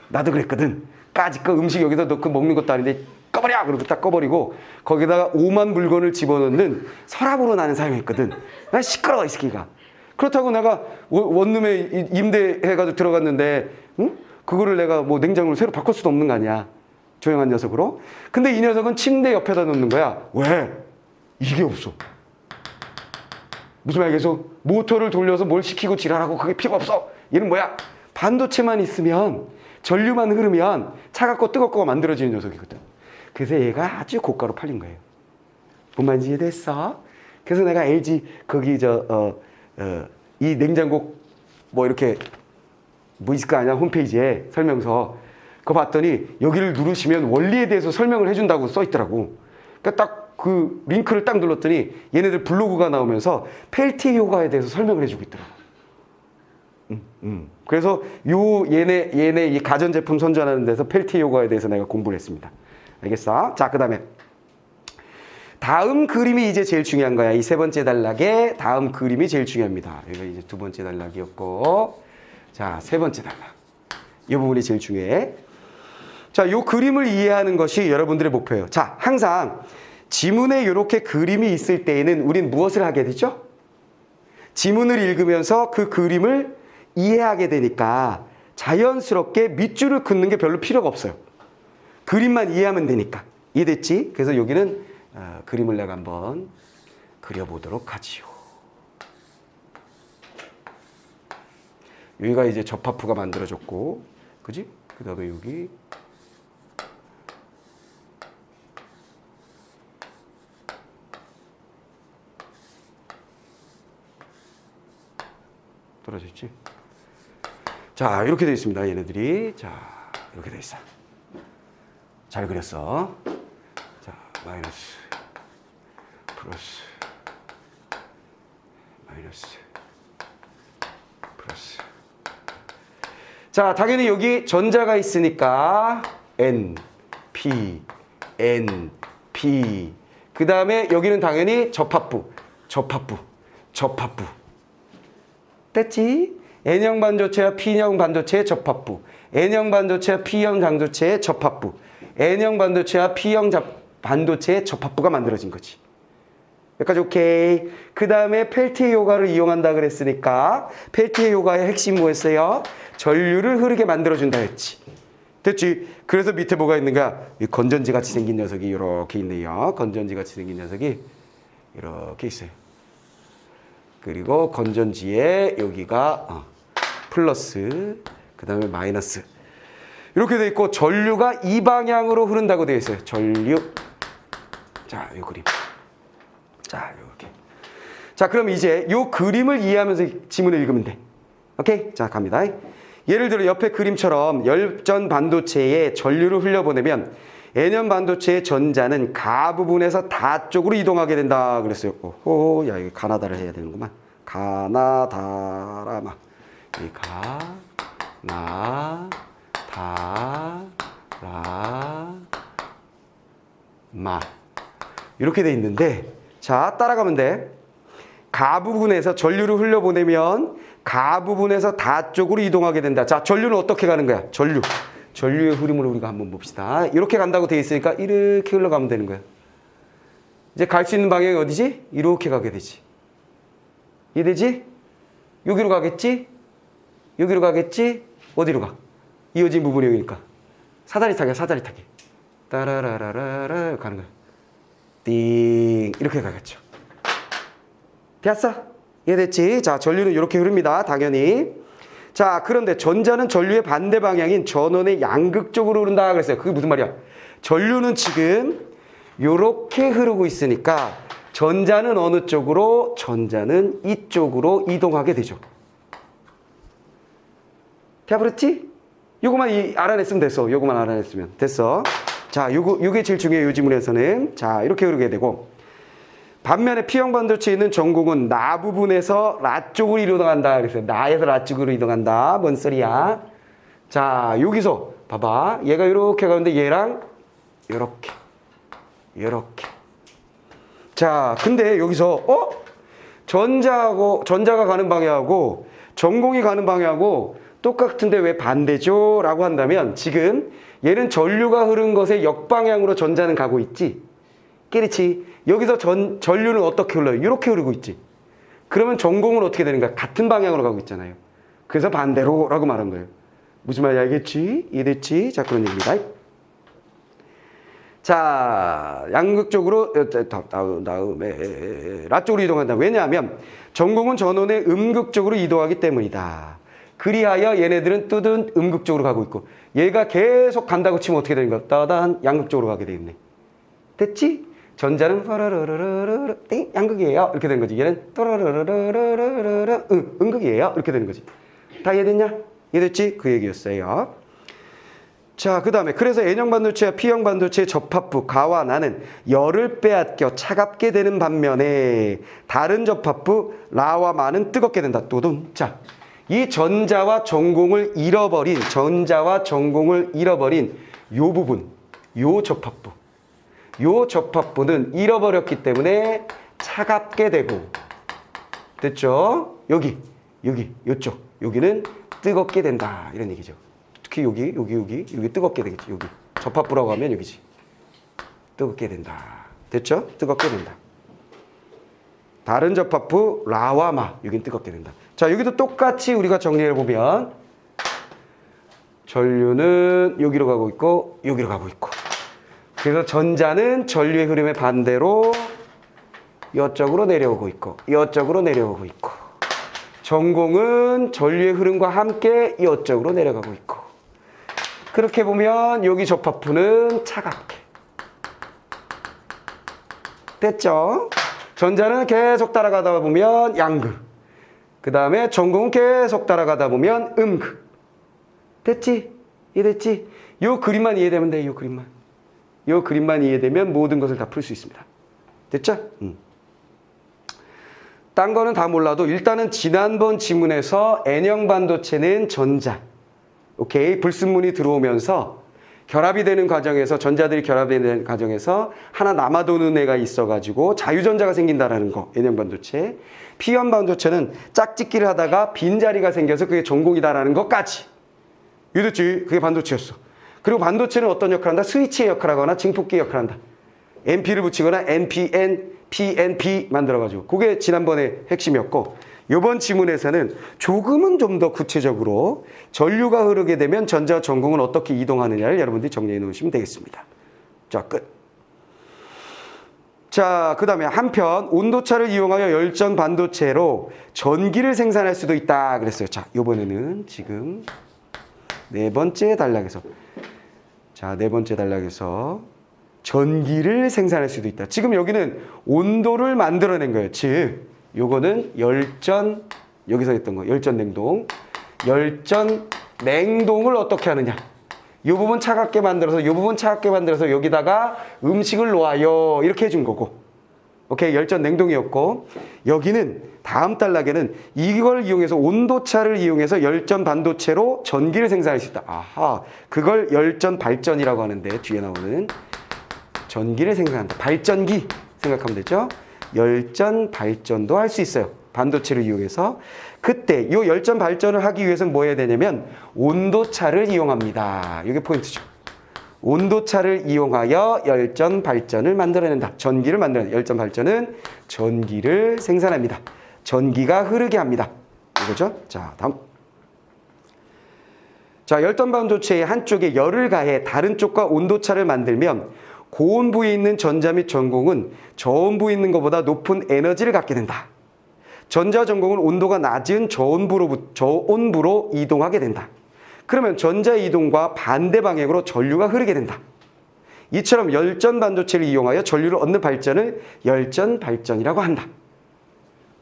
나도 그랬거든. 까짓 거 음식 여기다 넣고 먹는 것도 아닌데 꺼버려! 그러고 딱 꺼버리고 거기다가 오만 물건을 집어넣는 서랍으로 나는 사용했거든. 난 시끄러워 이 새끼가. 그렇다고 내가 원룸에 임대해가지고 들어갔는데 응? 그거를 내가 뭐 냉장고를 새로 바꿀 수도 없는 거 아니야. 조용한 녀석으로. 근데 이 녀석은 침대 옆에다 놓는 거야. 왜? 이게 없어. 무슨 말이겠어? 모터를 돌려서 뭘 시키고 지랄하고 그게 필요 없어. 얘는 뭐야? 반도체만 있으면 전류만 흐르면 차갑고 뜨겁고 만들어지는 녀석이거든. 그래서 얘가 아주 고가로 팔린 거예요. 뭔 말인지 이해됐어? 그래서 내가 LG 거기 이 냉장고 뭐 이렇게 뭐 있을 거 아니야 홈페이지에 설명서 그거 봤더니 여기를 누르시면 원리에 대해서 설명을 해준다고 써 있더라고. 그러니까 딱 그 링크를 딱 눌렀더니 얘네들 블로그가 나오면서 펠티의 효과에 대해서 설명을 해주고 있더라고. 그래서 얘네 이 가전제품 선전하는 데서 펠티의 효과에 대해서 내가 공부를 했습니다. 알겠어? 자, 그 다음에 다음 그림이 이제 제일 중요한 거야. 이 세 번째 단락의 다음 그림이 제일 중요합니다. 이거 이제 두 번째 단락이었고, 자, 세 번째 단락. 이 부분이 제일 중요해. 자, 이 그림을 이해하는 것이 여러분들의 목표예요. 자, 항상 지문에 이렇게 그림이 있을 때에는 우린 무엇을 하게 되죠? 지문을 읽으면서 그 그림을 이해하게 되니까 자연스럽게 밑줄을 긋는 게 별로 필요가 없어요. 그림만 이해하면 되니까. 이해됐지? 그래서 여기는 그림을 내가 한번 그려보도록 하지요. 여기가 이제 접합부가 만들어졌고, 그지? 그 다음에 여기 떨어졌지? 자, 이렇게 되어 있습니다. 얘네들이. 자, 이렇게 되어 있어. 잘 그렸어. 자, 마이너스, 플러스, 마이너스, 플러스. 자, 당연히 여기 전자가 있으니까 N, P, N, P. 그 다음에 여기는 당연히 접합부. 됐지? N형 반도체와 P형 반도체의 접합부. N형 반도체와 P형 반도체의 접합부. N형 반도체와 P형 반도체의 접합부가 만들어진 거지. 여기까지 오케이. 그 다음에 펠티의 효과를 이용한다 그랬으니까 펠티의 효과의 핵심 뭐였어요? 전류를 흐르게 만들어준다 했지. 됐지? 그래서 밑에 뭐가 있는가? 이 건전지 같이 생긴 녀석이 이렇게 있네요. 건전지 같이 생긴 녀석이 이렇게 있어요. 그리고 건전지에 여기가 플러스, 그 다음에 마이너스. 이렇게 돼 있고 전류가 이 방향으로 흐른다고 되어 있어요. 전류. 자, 이 그림. 자, 이렇게. 자, 그럼 이제 이 그림을 이해하면서 지문을 읽으면 돼. 오케이? 자, 갑니다. 예를 들어 옆에 그림처럼 열전 반도체에 전류를 흘려보내면 N형 반도체의 전자는 가 부분에서 다 쪽으로 이동하게 된다 그랬어요. 오, 야, 이거 가나다를 해야 되는구만. 가나다라마. 이 가나다라마. 이렇게 돼 있는데, 자, 따라가면 돼. 가 부분에서 전류를 흘려보내면 가 부분에서 다 쪽으로 이동하게 된다. 자, 전류는 어떻게 가는 거야? 전류의 흐름을 우리가 한번 봅시다. 이렇게 간다고 돼 있으니까 이렇게 흘러가면 되는 거야. 이제 갈 수 있는 방향이 어디지? 이렇게 가게 되지. 이해되지? 여기로 가겠지? 여기로 가겠지? 어디로 가? 이어진 부분이 여기니까. 사다리 타기. 따라라라라라 가는 거야. 띵 이렇게 가겠죠. 됐어? 이해됐지? 자, 전류는 이렇게 흐릅니다. 당연히. 자, 그런데 전자는 전류의 반대 방향인 전원의 양극 쪽으로 흐른다 그랬어요. 그게 무슨 말이야? 전류는 지금 이렇게 흐르고 있으니까 전자는 어느 쪽으로? 전자는 이쪽으로 이동하게 되죠. 돼버렸지? 요거만 알아냈으면 됐어. 요거만 알아냈으면 됐어. 자, 요게 제일 중요해요. 요 지문에서는. 자, 이렇게 흐르게 되고. 반면에 P형 반도체에 있는 전공은 나 부분에서 라 쪽으로 이동한다. 그랬어요. 나에서 라 쪽으로 이동한다. 뭔 소리야? 자, 여기서 봐봐. 얘가 이렇게 가는데 얘랑 이렇게. 자, 근데 여기서 전자가 가는 방향하고 전공이 가는 방향하고 똑같은데 왜 반대죠? 라고 한다면 지금 얘는 전류가 흐른 것의 역방향으로 전자는 가고 있지. 그렇지. 여기서 전류는 어떻게 흘러요? 이렇게 흐르고 있지. 그러면 전공은 어떻게 되는가? 같은 방향으로 가고 있잖아요. 그래서 반대로 라고 말한 거예요. 무슨 말인지 알겠지? 이해됐지? 자, 그런 얘기입니다. 자, 양극적으로 다음에 라 쪽으로 이동한다. 왜냐하면 전공은 전원의 음극적으로 이동하기 때문이다. 그리하여 얘네들은 뚜둔 음극쪽으로 가고 있고 얘가 계속 간다고 치면 어떻게 되는 거야? 따단 양극쪽으로 가게 되겠네. 됐지? 전자는 빠라라라라라 띵 양극이에요. 이렇게 되는 거지. 얘는 또라라라라라라 음극이에요. 이렇게 되는 거지. 다 이해됐냐? 이해됐지? 그 얘기였어요. 자, 그 다음에 그래서 N형 반도체와 P형 반도체의 접합부 가와 나는 열을 빼앗겨 차갑게 되는 반면에 다른 접합부 라와 마는 뜨겁게 된다. 또돈. 자, 이 전자와 전공을 잃어버린 요 부분, 요 접합부는 잃어버렸기 때문에 차갑게 되고 됐죠? 요쪽 여기는 뜨겁게 된다 이런 얘기죠. 특히 여기 뜨겁게 되겠지. 여기 접합부라고 하면 여기지. 뜨겁게 된다. 됐죠? 뜨겁게 된다. 다른 접합부 라와 마 여긴 뜨겁게 된다. 자, 여기도 똑같이 우리가 정리해 보면 전류는 여기로 가고 있고 여기로 가고 있고 그래서 전자는 전류의 흐름에 반대로 이쪽으로 내려오고 있고 이쪽으로 내려오고 있고 전공은 전류의 흐름과 함께 이쪽으로 내려가고 있고 그렇게 보면 여기 접합부는 차갑게 됐죠? 전자는 계속 따라가다 보면 양극 그 다음에 전공은 계속 따라가다 보면 음극 됐지? 이해됐지? 요 그림만 이해되면 돼. 요 그림만 이해되면 모든 것을 다 풀 수 있습니다. 됐죠? 딴 거는 다 몰라도 일단은 지난번 지문에서 N형 반도체는 전자 오케이 불순물이 들어오면서 결합이 되는 과정에서 전자들이 결합이 되는 과정에서 하나 남아도는 애가 있어가지고 자유전자가 생긴다라는 거 N형 반도체 P형 반도체는 짝짓기를 하다가 빈자리가 생겨서 그게 전공이다라는 것까지 이해됐지? 그게 반도체였어. 그리고 반도체는 어떤 역할을 한다? 스위치의 역할을 하거나 증폭기의 역할을 한다. NP를 붙이거나 NPN, PNP 만들어가지고 그게 지난번에 핵심이었고 이번 지문에서는 조금은 좀 더 구체적으로 전류가 흐르게 되면 전자와 전공은 어떻게 이동하느냐를 여러분들이 정리해 놓으시면 되겠습니다. 자, 끝. 자, 그 다음에 한편 온도차를 이용하여 열전 반도체로 전기를 생산할 수도 있다 그랬어요. 자, 이번에는 지금 네 번째 단락에서 전기를 생산할 수도 있다. 지금 여기는 온도를 만들어낸 거예요. 즉, 요거는 열전, 여기서 했던 거, 열전 냉동. 열전 냉동을 어떻게 하느냐. 요 부분 차갑게 만들어서, 요 부분 차갑게 만들어서 여기다가 음식을 놓아요. 이렇게 해준 거고. 오케이, 열전 냉동이었고. 여기는 다음 단락에는 이걸 이용해서 온도차를 이용해서 열전 반도체로 전기를 생산할 수 있다. 아하, 그걸 열전 발전이라고 하는데 뒤에 나오는 전기를 생산한다. 발전기 생각하면 되죠. 열전 발전도 할 수 있어요. 반도체를 이용해서. 그때 이 열전 발전을 하기 위해서는 뭐 해야 되냐면 온도차를 이용합니다. 이게 포인트죠. 온도차를 이용하여 열전 발전을 만들어낸다. 전기를 만들어낸다. 열전 발전은 전기를 생산합니다. 전기가 흐르게 합니다. 이거죠? 자, 다음. 자, 열전 반도체의 한쪽에 열을 가해 다른 쪽과 온도차를 만들면 고온부에 있는 전자 및 전공은 저온부에 있는 것보다 높은 에너지를 갖게 된다. 전자 전공은 온도가 낮은 저온부로 이동하게 된다. 그러면 전자의 이동과 반대 방향으로 전류가 흐르게 된다. 이처럼 열전 반도체를 이용하여 전류를 얻는 발전을 열전 발전이라고 한다.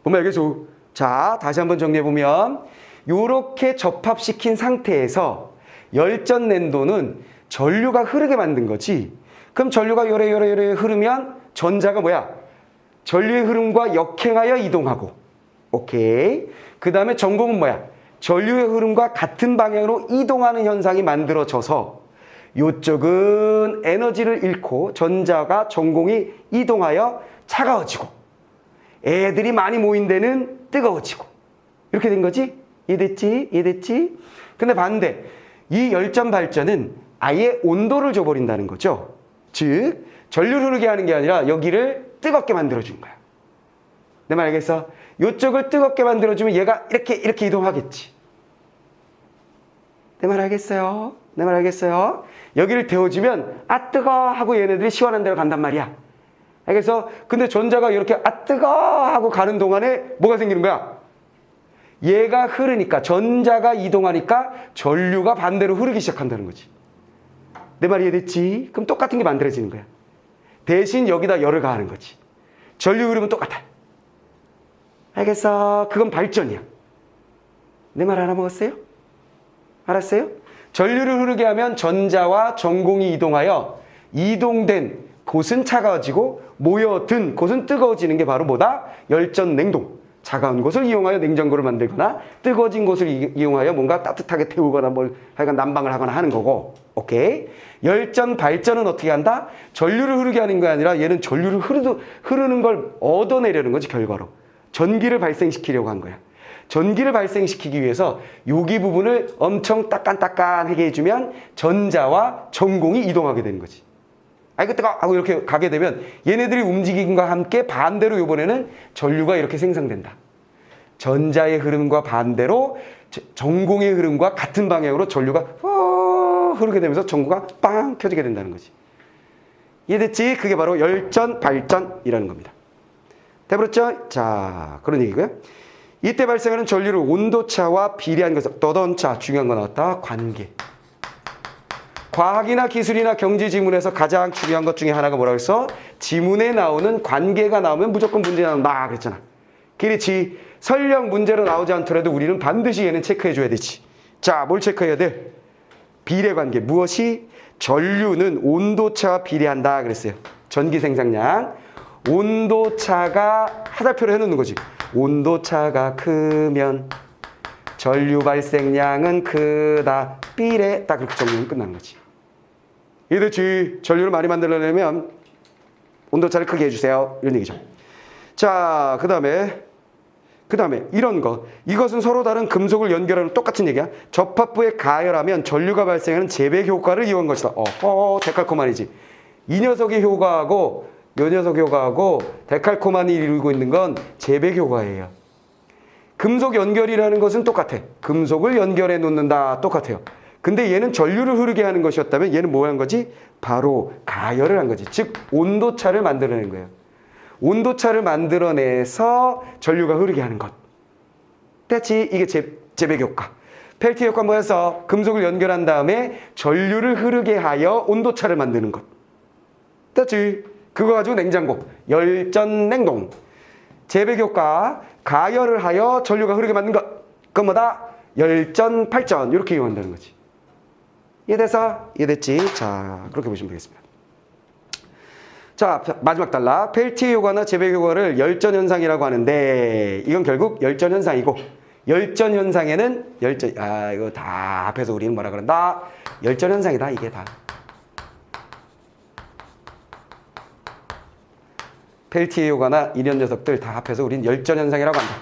보면 알겠어? 자, 다시 한번 정리해보면 이렇게 접합시킨 상태에서 열전 냉동은 전류가 흐르게 만든 거지. 그럼 전류가 요래 흐르면 전자가 뭐야? 전류의 흐름과 역행하여 이동하고. 오케이. 그 다음에 전공은 뭐야? 전류의 흐름과 같은 방향으로 이동하는 현상이 만들어져서 이쪽은 에너지를 잃고 전자가 전공이 이동하여 차가워지고 애들이 많이 모인 데는 뜨거워지고 이렇게 된 거지? 이해됐지? 근데 반대 이 열전 발전은 아예 온도를 줘버린다는 거죠. 즉 전류를 흐르게 하는 게 아니라 여기를 뜨겁게 만들어준 거야. 내 말 알겠어? 이쪽을 뜨겁게 만들어주면 얘가 이렇게 이동하겠지. 내 말 알겠어요? 여기를 데워주면 아 뜨거 하고 얘네들이 시원한 데로 간단 말이야. 알겠어? 근데 전자가 이렇게 아 뜨거 하고 가는 동안에 뭐가 생기는 거야? 얘가 흐르니까 전자가 이동하니까 전류가 반대로 흐르기 시작한다는 거지. 내 말이 이해됐지? 그럼 똑같은 게 만들어지는 거야. 대신 여기다 열을 가하는 거지. 전류 흐르면 똑같아. 알겠어? 그건 발전이야. 내 말 알아먹었어요? 알았어요? 전류를 흐르게 하면 전자와 전공이 이동하여 이동된 곳은 차가워지고 모여든 곳은 뜨거워지는 게 바로 뭐다? 열전, 냉동. 차가운 곳을 이용하여 냉장고를 만들거나 뜨거워진 곳을 이용하여 뭔가 따뜻하게 태우거나 뭘 하여간 난방을 하거나 하는 거고. 오케이? 열전, 발전은 어떻게 한다? 전류를 흐르게 하는 게 아니라 얘는 전류를 흐르는 걸 얻어내려는 거지, 결과로. 전기를 발생시키려고 한 거야. 전기를 발생시키기 위해서 여기 부분을 엄청 따깐따깐하게 해주면 전자와 전공이 이동하게 되는 거지. 아이고 뜨거! 하고 이렇게 가게 되면 얘네들이 움직임과 함께 반대로 이번에는 전류가 이렇게 생성된다. 전자의 흐름과 반대로 전공의 흐름과 같은 방향으로 전류가 흐르게 되면서 전구가 빵 켜지게 된다는 거지. 이해됐지? 그게 바로 열전, 발전이라는 겁니다. 돼버렸죠? 자, 그런 얘기고요. 이때 발생하는 전류를 온도차와 비례한 것을 떠던차, 중요한 거 나왔다. 관계. 과학이나 기술이나 경제 지문에서 가장 중요한 것 중에 하나가 뭐라고 했어? 지문에 나오는 관계가 나오면 무조건 문제 나온다 그랬잖아. 그렇지. 설령 문제로 나오지 않더라도 우리는 반드시 얘는 체크해줘야 되지. 자, 뭘 체크해야 돼? 비례관계. 무엇이? 전류는 온도차와 비례한다 그랬어요. 전기 생산량. 온도차가 화살표를 해놓는 거지. 온도차가 크면 전류 발생량은 크다. 비례. 딱 그렇게 정리는 끝나는 거지. 이해됐지? 전류를 많이 만들려면 온도차를 크게 해주세요. 이런 얘기죠. 자, 그 다음에 이런 거. 이것은 서로 다른 금속을 연결하는 똑같은 얘기야. 접합부에 가열하면 전류가 발생하는 재배 효과를 이용한 것이다. 데칼코마니지. 이 녀석의 효과하고 이 녀석 효과하고 데칼코마니 이루고 있는 건 재배 효과예요. 금속 연결이라는 것은 똑같아. 금속을 연결해 놓는다. 똑같아요. 근데 얘는 전류를 흐르게 하는 것이었다면 얘는 뭐 한 거지? 바로 가열을 한 거지. 즉 온도차를 만들어낸 거예요. 온도차를 만들어내서 전류가 흐르게 하는 것. 됐지? 이게 재배 효과. 펠티 효과 뭐였어? 금속을 연결한 다음에 전류를 흐르게 하여 온도차를 만드는 것. 됐지? 그거 가지고 냉장고, 열전, 냉동. 재배 효과, 가열을 하여 전류가 흐르게 만든 것. 그건 뭐다? 열전, 발전. 이렇게 이용한다는 거지. 이해돼서? 이해됐지? 자, 그렇게 보시면 되겠습니다. 자, 마지막 단락. 펠티의 효과나 재배 효과를 열전 현상이라고 하는데 이건 결국 열전 현상이고 열전 현상에는 이거 다 합해서 우리는 뭐라 그런다? 열전 현상이다. 이게 다. 펠티의 효과나 이런 녀석들 다 합해서 우리는 열전 현상이라고 한다.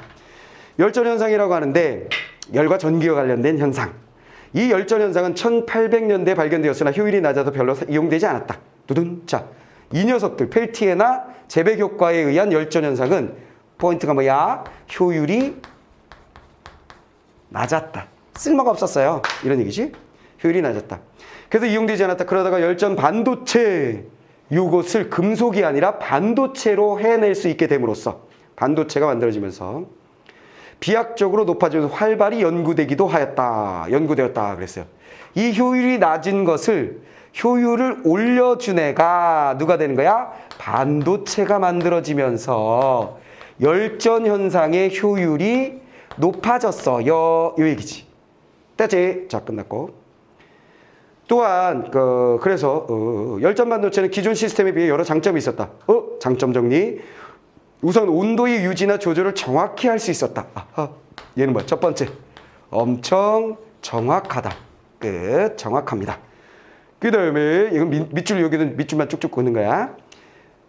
열전 현상이라고 하는데 열과 전기와 관련된 현상. 이 열전 현상은 1800년대에 발견되었으나 효율이 낮아서 별로 이용되지 않았다. 두둔. 자, 이 녀석들 펠티에나 재배 효과에 의한 열전 현상은 포인트가 뭐야? 효율이 낮았다. 쓸모가 없었어요. 이런 얘기지. 효율이 낮았다. 그래서 이용되지 않았다. 그러다가 열전 반도체 이것을 금속이 아니라 반도체로 해낼 수 있게 됨으로써 반도체가 만들어지면서 비약적으로 높아지면서 활발히 연구되었다 그랬어요. 이 효율이 낮은 것을 효율을 올려준 애가 누가 되는 거야? 반도체가 만들어지면서 열전 현상의 효율이 높아졌어. 요 얘기지. 됐지? 자, 끝났고. 또한 그래서 열전 반도체는 기존 시스템에 비해 여러 장점이 있었다. 장점 정리. 우선 온도의 유지나 조절을 정확히 할 수 있었다. 얘는 뭐야? 첫 번째, 엄청 정확하다. 끝. 정확합니다. 그 다음에 이건 밑줄 여기는 밑줄만 쭉쭉 긋는 거야.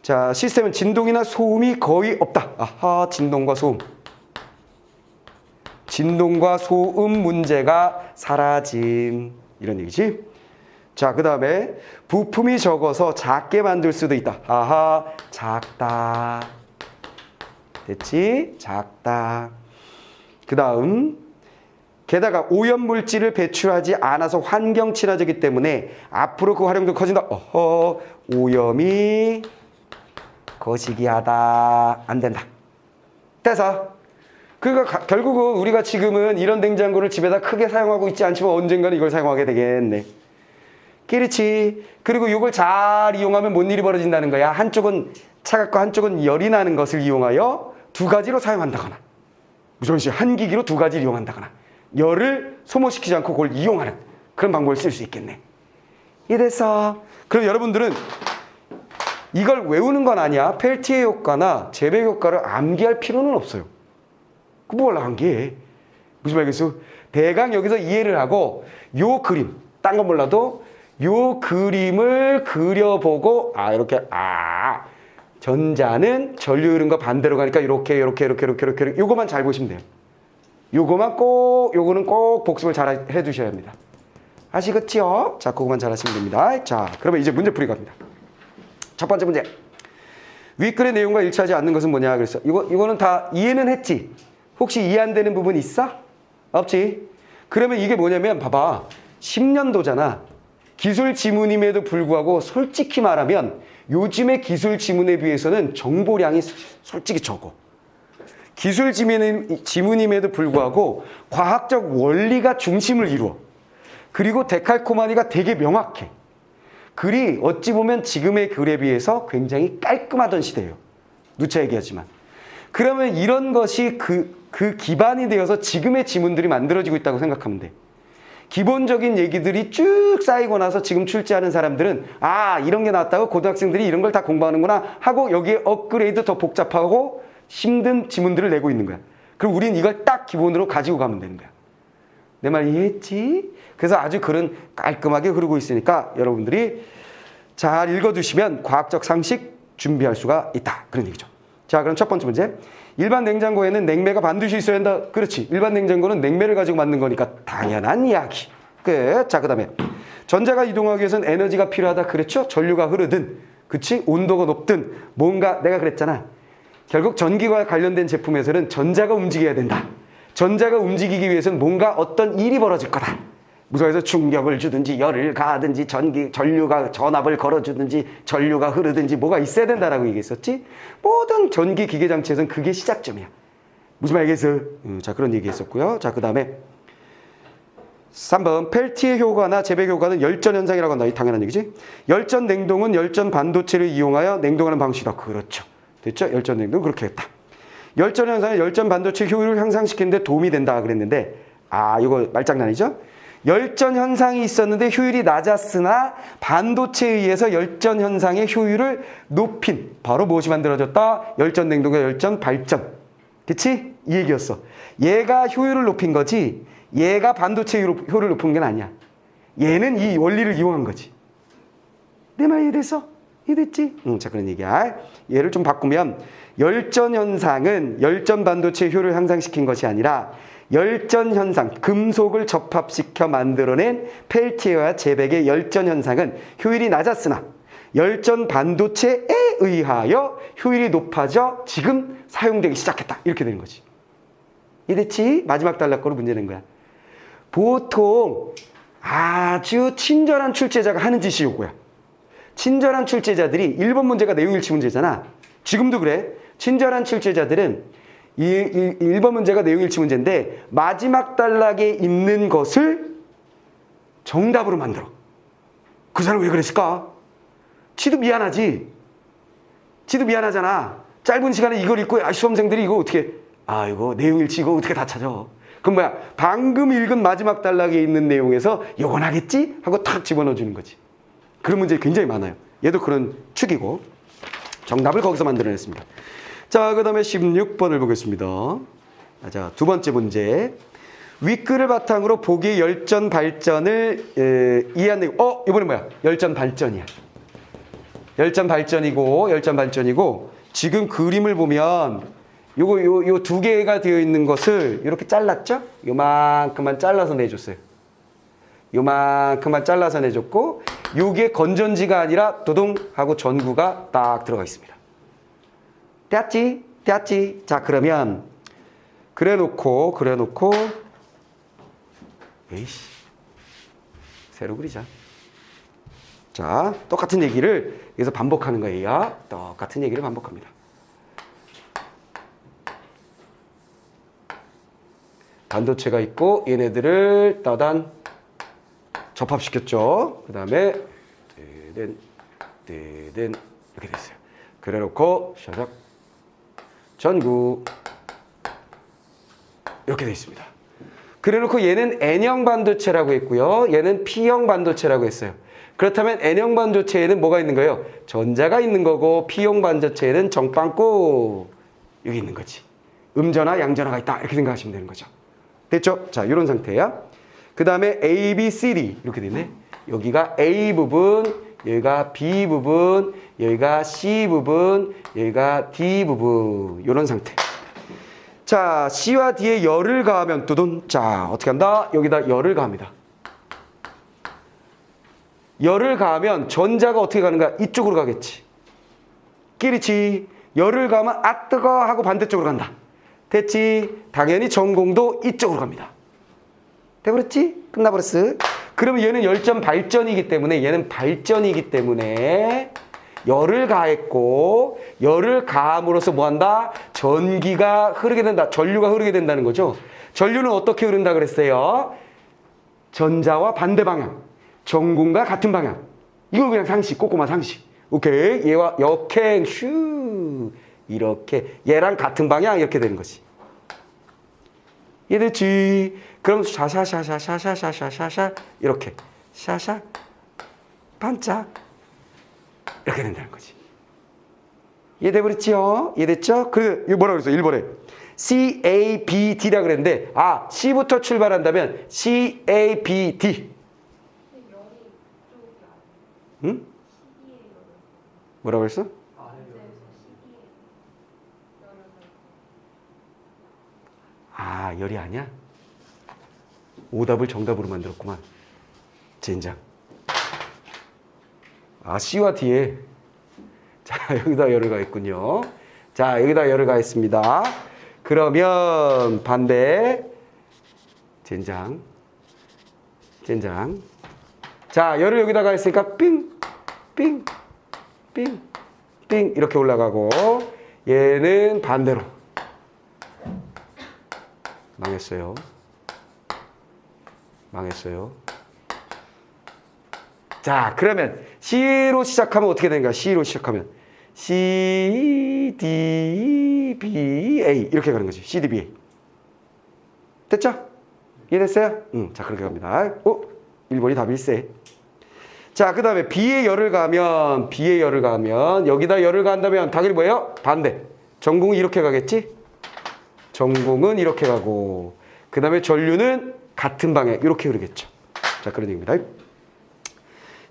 자, 시스템은 진동이나 소음이 거의 없다. 진동과 소음. 진동과 소음 문제가 사라짐. 이런 얘기지. 자, 그 다음에 부품이 적어서 작게 만들 수도 있다. 작다. 됐지? 작다. 그 다음 게다가 오염물질을 배출하지 않아서 환경 친화적이기 때문에 앞으로 그 활용도 커진다. 오염이 거시기하다. 안 된다. 돼서 그러니까 결국은 우리가 지금은 이런 냉장고를 집에다 크게 사용하고 있지 않지만 언젠가는 이걸 사용하게 되겠네. 그렇지. 그리고 이걸 잘 이용하면 뭔 일이 벌어진다는 거야. 한쪽은 차갑고 한쪽은 열이 나는 것을 이용하여 두 가지로 사용한다거나, 무조건 한 기기로 두 가지를 이용한다거나, 열을 소모시키지 않고 그걸 이용하는 그런 방법을 쓸 수 있겠네. 이래서 그럼 여러분들은 이걸 외우는 건 아니야. 펠티의 효과나 재배 효과를 암기할 필요는 없어요. 그거 몰라 암기해. 무슨 말이겠어? 대강 여기서 이해를 하고 요 그림, 딴 건 몰라도 요 그림을 그려보고 이렇게 전자는 전류 흐름과 반대로 가니까 이렇게 요거만 잘 보시면 돼요. 요거는 꼭 복습을 잘 해두셔야 합니다. 아시겠지요? 자, 그거만 잘 하시면 됩니다. 자, 그러면 이제 문제 풀이 갑니다. 첫 번째 문제. 윗글의 내용과 일치하지 않는 것은 뭐냐 그랬어. 이거는 다 이해는 했지. 혹시 이해 안 되는 부분 있어? 없지. 그러면 이게 뭐냐면 봐봐. 10년도잖아. 기술 지문임에도 불구하고 솔직히 말하면 요즘의 기술 지문에 비해서는 정보량이 솔직히 적어. 기술 지문임에도 불구하고 과학적 원리가 중심을 이루어. 그리고 데칼코마니가 되게 명확해. 글이 어찌 보면 지금의 글에 비해서 굉장히 깔끔하던 시대예요. 누차 얘기하지만. 그러면 이런 것이 그 기반이 되어서 지금의 지문들이 만들어지고 있다고 생각하면 돼. 기본적인 얘기들이 쭉 쌓이고 나서 지금 출제하는 사람들은 이런 게 나왔다고 고등학생들이 이런 걸 다 공부하는구나 하고 여기에 업그레이드 더 복잡하고 힘든 지문들을 내고 있는 거야. 그럼 우린 이걸 딱 기본으로 가지고 가면 되는 거야. 내 말 이해했지? 그래서 아주 글은 깔끔하게 흐르고 있으니까 여러분들이 잘 읽어두시면 과학적 상식 준비할 수가 있다. 그런 얘기죠. 자, 그럼 첫 번째 문제. 일반 냉장고에는 냉매가 반드시 있어야 한다. 그렇지. 일반 냉장고는 냉매를 가지고 만든 거니까 당연한 이야기. 끝. 자, 그 다음에 전자가 이동하기 위해서는 에너지가 필요하다. 그렇죠? 전류가 흐르든, 그치? 온도가 높든 뭔가 내가 그랬잖아. 결국 전기와 관련된 제품에서는 전자가 움직여야 된다. 전자가 움직이기 위해서는 뭔가 어떤 일이 벌어질 거다. 무서워서 충격을 주든지 열을 가하든지 전류가 전압을 걸어주든지 전류가 흐르든지 뭐가 있어야 된다라고 얘기했었지. 모든 전기 기계 장치에서는 그게 시작점이야. 무슨 말이겠어? 자, 그런 얘기했었고요. 자, 그 다음에 3번 펠티의 효과나 재배 효과는 열전 현상이라고 한다. 이 당연한 얘기지. 열전 냉동은 열전 반도체를 이용하여 냉동하는 방식이다. 그렇죠. 됐죠? 열전 냉동 그렇게 했다. 열전 현상은 열전 반도체 효율을 향상시키는 데 도움이 된다 그랬는데 이거 말장난이죠? 열전 현상이 있었는데 효율이 낮았으나 반도체에 의해서 열전 현상의 효율을 높인 바로 무엇이 만들어졌다? 열전 냉동과 열전 발전. 그치? 이 얘기였어. 얘가 효율을 높인 거지 얘가 반도체 효율을 높은 게 아니야. 얘는 이 원리를 이용한 거지. 내 말 이해됐어? 이해됐지? 자, 그런 얘기야. 얘를 좀 바꾸면 열전 현상은 열전 반도체의 효율을 향상시킨 것이 아니라 열전 현상, 금속을 접합시켜 만들어낸 펠티어와 제백의 열전 현상은 효율이 낮았으나 열전 반도체에 의하여 효율이 높아져 지금 사용되기 시작했다. 이렇게 되는 거지. 이해됐지? 마지막 단락거로 문제 낸 거야. 보통 아주 친절한 출제자가 하는 짓이 이거야. 친절한 출제자들이 1번 문제가 내용일치 문제잖아. 지금도 그래. 친절한 출제자들은 1번 문제가 내용일치 문제인데 마지막 단락에 있는 것을 정답으로 만들어. 그 사람 왜 그랬을까? 지도 미안하지. 지도 미안하잖아. 짧은 시간에 이걸 읽고 수험생들이 이거 어떻게 이거 내용일치 이거 어떻게 다 찾아. 그럼 뭐야? 방금 읽은 마지막 단락에 있는 내용에서 이건 하겠지? 하고 탁 집어넣어 주는 거지. 그런 문제 굉장히 많아요. 얘도 그런 축이고 정답을 거기서 만들어냈습니다. 자, 그 다음에 16번을 보겠습니다. 자, 두 번째 문제. 윗글을 바탕으로 보기 열전 발전을 이해한 내용. 이번엔 뭐야? 열전 발전이야. 열전 발전이고 지금 그림을 보면 요 두 개가 되어 있는 것을 이렇게 잘랐죠? 요만큼만 잘라서 내줬어요. 요만큼만 잘라서 내줬고 요게 건전지가 아니라 도동 하고 전구가 딱 들어가 있습니다. 됐지? 자, 그러면 그래놓고 에이씨 새로 그리자. 자, 똑같은 얘기를 여기서 반복하는 거예요. 똑같은 얘기를 반복합니다. 반도체가 있고 얘네들을 따단 접합시켰죠. 그 다음에 이렇게 됐어요. 그래놓고 샤작 전구 이렇게 돼 있습니다. 그래놓고 얘는 N형 반도체라고 했고요. 얘는 P형 반도체라고 했어요. 그렇다면 N형 반도체에는 뭐가 있는 거예요? 전자가 있는 거고 P형 반도체에는 정빵꾸 여기 있는 거지. 음전화, 양전화가 있다 이렇게 생각하시면 되는 거죠. 됐죠? 자, 이런 상태야. 그 다음에 A, B, C, D 이렇게 되네. 여기가 A 부분, 여기가 B 부분, 여기가 C 부분, 여기가 D 부분 이런 상태. 자, C와 D에 열을 가하면 두둔. 자, 어떻게 한다? 여기다 열을 가합니다. 열을 가하면 전자가 어떻게 가는가? 이쪽으로 가겠지. 끼리치. 열을 가하면 아 뜨거 하고 반대쪽으로 간다. 됐지? 당연히 전공도 이쪽으로 갑니다. 돼버렸지? 끝나버렸어. 그러면 얘는 열전 발전이기 때문에 얘는 발전이기 때문에 열을 가했고 열을 가함으로써 뭐한다? 전기가 흐르게 된다. 전류가 흐르게 된다는 거죠. 전류는 어떻게 흐른다 그랬어요? 전자와 반대 방향. 전공과 같은 방향. 이거 그냥 상식, 꼬꼬마 상식. 오케이. 얘와 역행 슈 이렇게 얘랑 같은 방향 이렇게 되는 거지. 이해됐지? 그럼 샤샤샤샤샤샤샤샤 이렇게 샤샤 반짝 이렇게 된다는 거지. 이해돼버렸지요? 이해됐죠? 그 뭐라고 그랬어? 1번에 C, A, B, D라 그랬는데 아 C부터 출발한다면 C, A, B, D. 응? 뭐라고 했어? 아, 열이 아니야? 오답을 정답으로 만들었구만. 젠장. 아, C와 D에. 자, 여기다 열을 가했군요. 자, 여기다 열을 가했습니다. 그러면 반대. 젠장. 젠장. 자, 열을 여기다 가했으니까 삥, 삥, 삥, 삥 이렇게 올라가고 얘는 반대로. 망했어요. 망했어요. 자, 그러면 C로 시작하면 어떻게 되는가? C로 시작하면 C, D, B, A 이렇게 가는 거지. C, D, B, A. 됐죠? 이해됐어요? 자, 그렇게 갑니다. 1번이 답일세. 자, 그 다음에 B에 열을 가면 여기다 열을 가한다면 당연히 뭐예요? 반대. 전공이 이렇게 가겠지? 전공은 이렇게 가고 그 다음에 전류는 같은 방향 이렇게 흐르겠죠. 자, 그런 얘기입니다.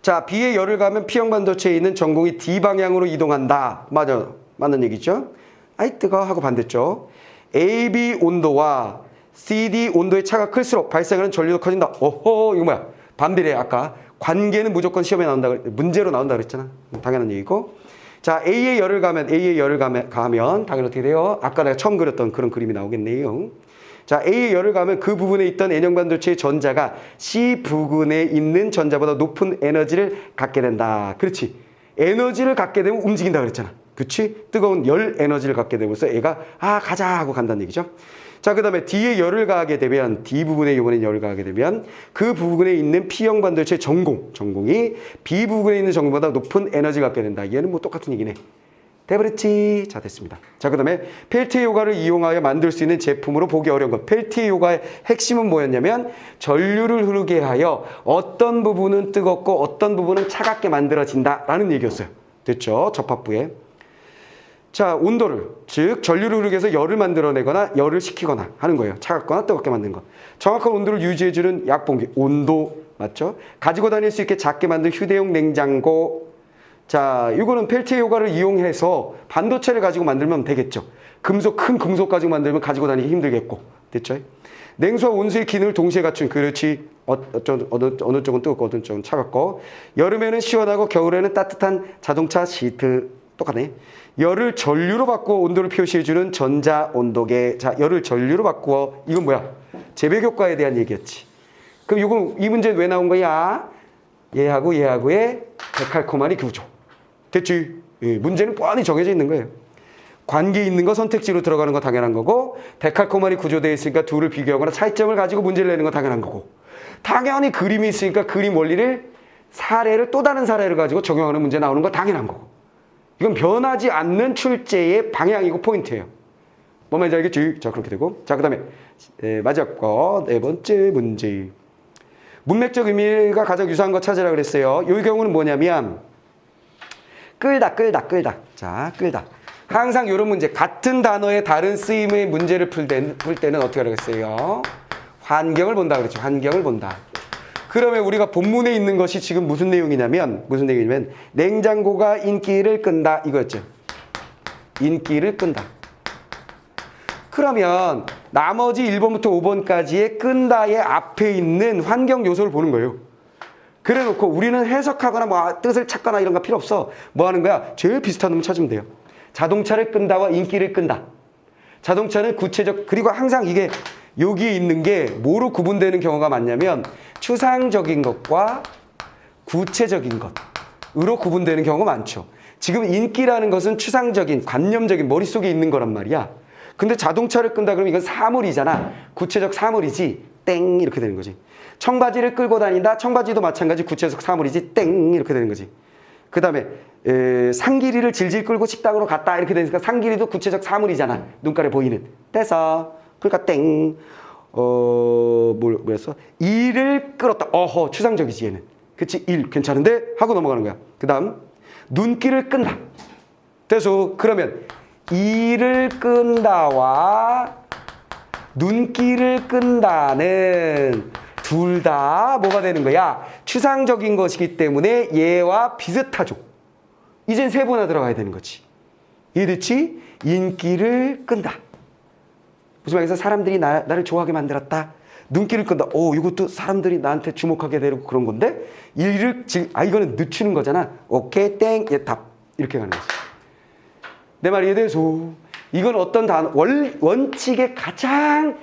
자, B에 열을 가면 P형 반도체에 있는 전공이 D 방향으로 이동한다. 맞아. 맞는 얘기죠. 아이 뜨거 하고 반대쪽. AB 온도와 CD 온도의 차가 클수록 발생하는 전류도 커진다. 오호, 이거 뭐야? 반대래. 아까 관계는 무조건 시험에 나온다. 문제로 나온다 그랬잖아. 당연한 얘기고. 자, A에 열을 가면 당연히 어떻게 돼요? 아까 내가 처음 그렸던 그런 그림이 나오겠네요. 자, A에 열을 가면 그 부분에 있던 N형 반도체의 전자가 C 부근에 있는 전자보다 높은 에너지를 갖게 된다. 그렇지. 에너지를 갖게 되면 움직인다 그랬잖아. 그렇지? 뜨거운 열 에너지를 갖게 되면서 얘가 가자 하고 간다는 얘기죠. 자, 그 다음에 D에 열을 가하게 되면 D 부분에 이번엔 열을 가하게 되면 그 부분에 있는 P형 반도체의 전공이 B 부분에 있는 전공보다 높은 에너지를 갖게 된다. 얘는 뭐 똑같은 얘기네. 돼버렸지? 자, 됐습니다. 자, 그 다음에 펠티의 효과를 이용하여 만들 수 있는 제품으로 보기 어려운 것. 펠티의 효과의 핵심은 뭐였냐면 전류를 흐르게 하여 어떤 부분은 뜨겁고 어떤 부분은 차갑게 만들어진다라는 얘기였어요. 됐죠? 접합부에. 자, 온도를, 즉 전류를 흐르게 해서 열을 만들어내거나 열을 식히거나 하는 거예요. 차갑거나 뜨겁게 만드는 거. 정확한 온도를 유지해주는 약봉기, 온도 맞죠? 가지고 다닐 수 있게 작게 만든 휴대용 냉장고. 자, 이거는 펠티의 효과를 이용해서 반도체를 가지고 만들면 되겠죠. 큰 금속 가지고 만들면 가지고 다니기 힘들겠고. 됐죠? 냉수와 온수의 기능을 동시에 갖춘, 그렇지. 어느 쪽은 뜨겁고 어느 쪽은 차갑고. 여름에는 시원하고 겨울에는 따뜻한 자동차 시트. 똑같네. 열을 전류로 바꾸어 온도를 표시해주는 전자온도계. 자, 열을 전류로 바꾸어. 이건 뭐야? 재배효과에 대한 얘기였지. 그럼 이 문제는 왜 나온 거야? 얘하고의 데칼코마니 구조. 됐지? 예, 문제는 뻔히 정해져 있는 거예요. 관계 있는 거 선택지로 들어가는 거 당연한 거고, 데칼코마니 구조되어 있으니까 둘을 비교하거나 차이점을 가지고 문제를 내는 거 당연한 거고, 당연히 그림이 있으니까 그림 원리를 사례를 또 다른 사례를 가지고 적용하는 문제 나오는 거 당연한 거고. 이건 변하지 않는 출제의 방향이고 포인트예요. 뭔 말인지 알겠지? 자, 그렇게 되고. 자, 그 다음에 마지막 거, 네 번째 문제. 문맥적 의미가 가장 유사한 거 찾으라 그랬어요. 이 경우는 뭐냐면 끌다. 자, 끌다. 항상 이런 문제, 같은 단어의 다른 쓰임의 문제를 풀 때는 어떻게 하라고 했어요? 환경을 본다 그랬죠. 환경을 본다. 그러면 우리가 본문에 있는 것이 지금 무슨 내용이냐면 냉장고가 인기를 끈다 이거였죠. 인기를 끈다. 그러면 나머지 1번부터 5번까지의 끈다의 앞에 있는 환경 요소를 보는 거예요. 그래 놓고 우리는 해석하거나 뭐 뜻을 찾거나 이런 거 필요 없어. 뭐 하는 거야? 제일 비슷한 놈 찾으면 돼요. 자동차를 끈다와 인기를 끈다. 자동차는 구체적, 그리고 항상 이게 여기에 있는 게 뭐로 구분되는 경우가 많냐면 추상적인 것과 구체적인 것으로 구분되는 경우가 많죠. 지금 인기라는 것은 추상적인, 관념적인 머릿속에 있는 거란 말이야. 근데 자동차를 끈다 그러면 이건 사물이잖아. 구체적 사물이지. 땡 이렇게 되는 거지. 청바지를 끌고 다닌다. 청바지도 마찬가지 구체적 사물이지. 땡 이렇게 되는 거지. 그 다음에 상길이를 질질 끌고 식당으로 갔다 이렇게 되니까 상길이도 구체적 사물이잖아. 눈가에 보이는. 됐어. 그러니까 땡. 뭐였어? 일을 끌었다. 어허, 추상적이지 얘는. 그치? 일 괜찮은데? 하고 넘어가는 거야. 그 다음 눈길을 끈다. 됐어. 그러면 일을 끈다와 눈길을 끈다는 둘 다 뭐가 되는 거야? 추상적인 것이기 때문에 얘와 비슷하죠. 이젠 세분화 들어가야 되는 거지. 이해됐지? 인기를 끈다. 무슨 말해서 사람들이 나를 좋아하게 만들었다. 눈길을 끈다. 이것도 사람들이 나한테 주목하게 되고 그런 건데 이거는 늦추는 거잖아. 오케이, 땡, 얘 답. 이렇게 가는 거지. 내 말이 이해돼서 이건 어떤 단어, 원칙의 가장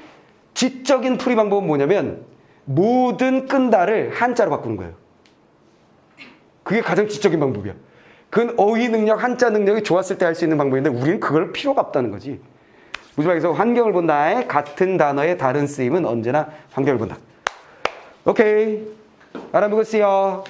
지적인 풀이 방법은 뭐냐면 모든 끈다를 한자로 바꾸는 거예요. 그게 가장 지적인 방법이야. 그건 어휘 능력, 한자 능력이 좋았을 때 할 수 있는 방법인데 우리는 그걸 필요가 없다는 거지. 무슨 말해서 환경을 본다에 같은 단어의 다른 쓰임은 언제나 환경을 본다. 오케이. 알아보겠어요.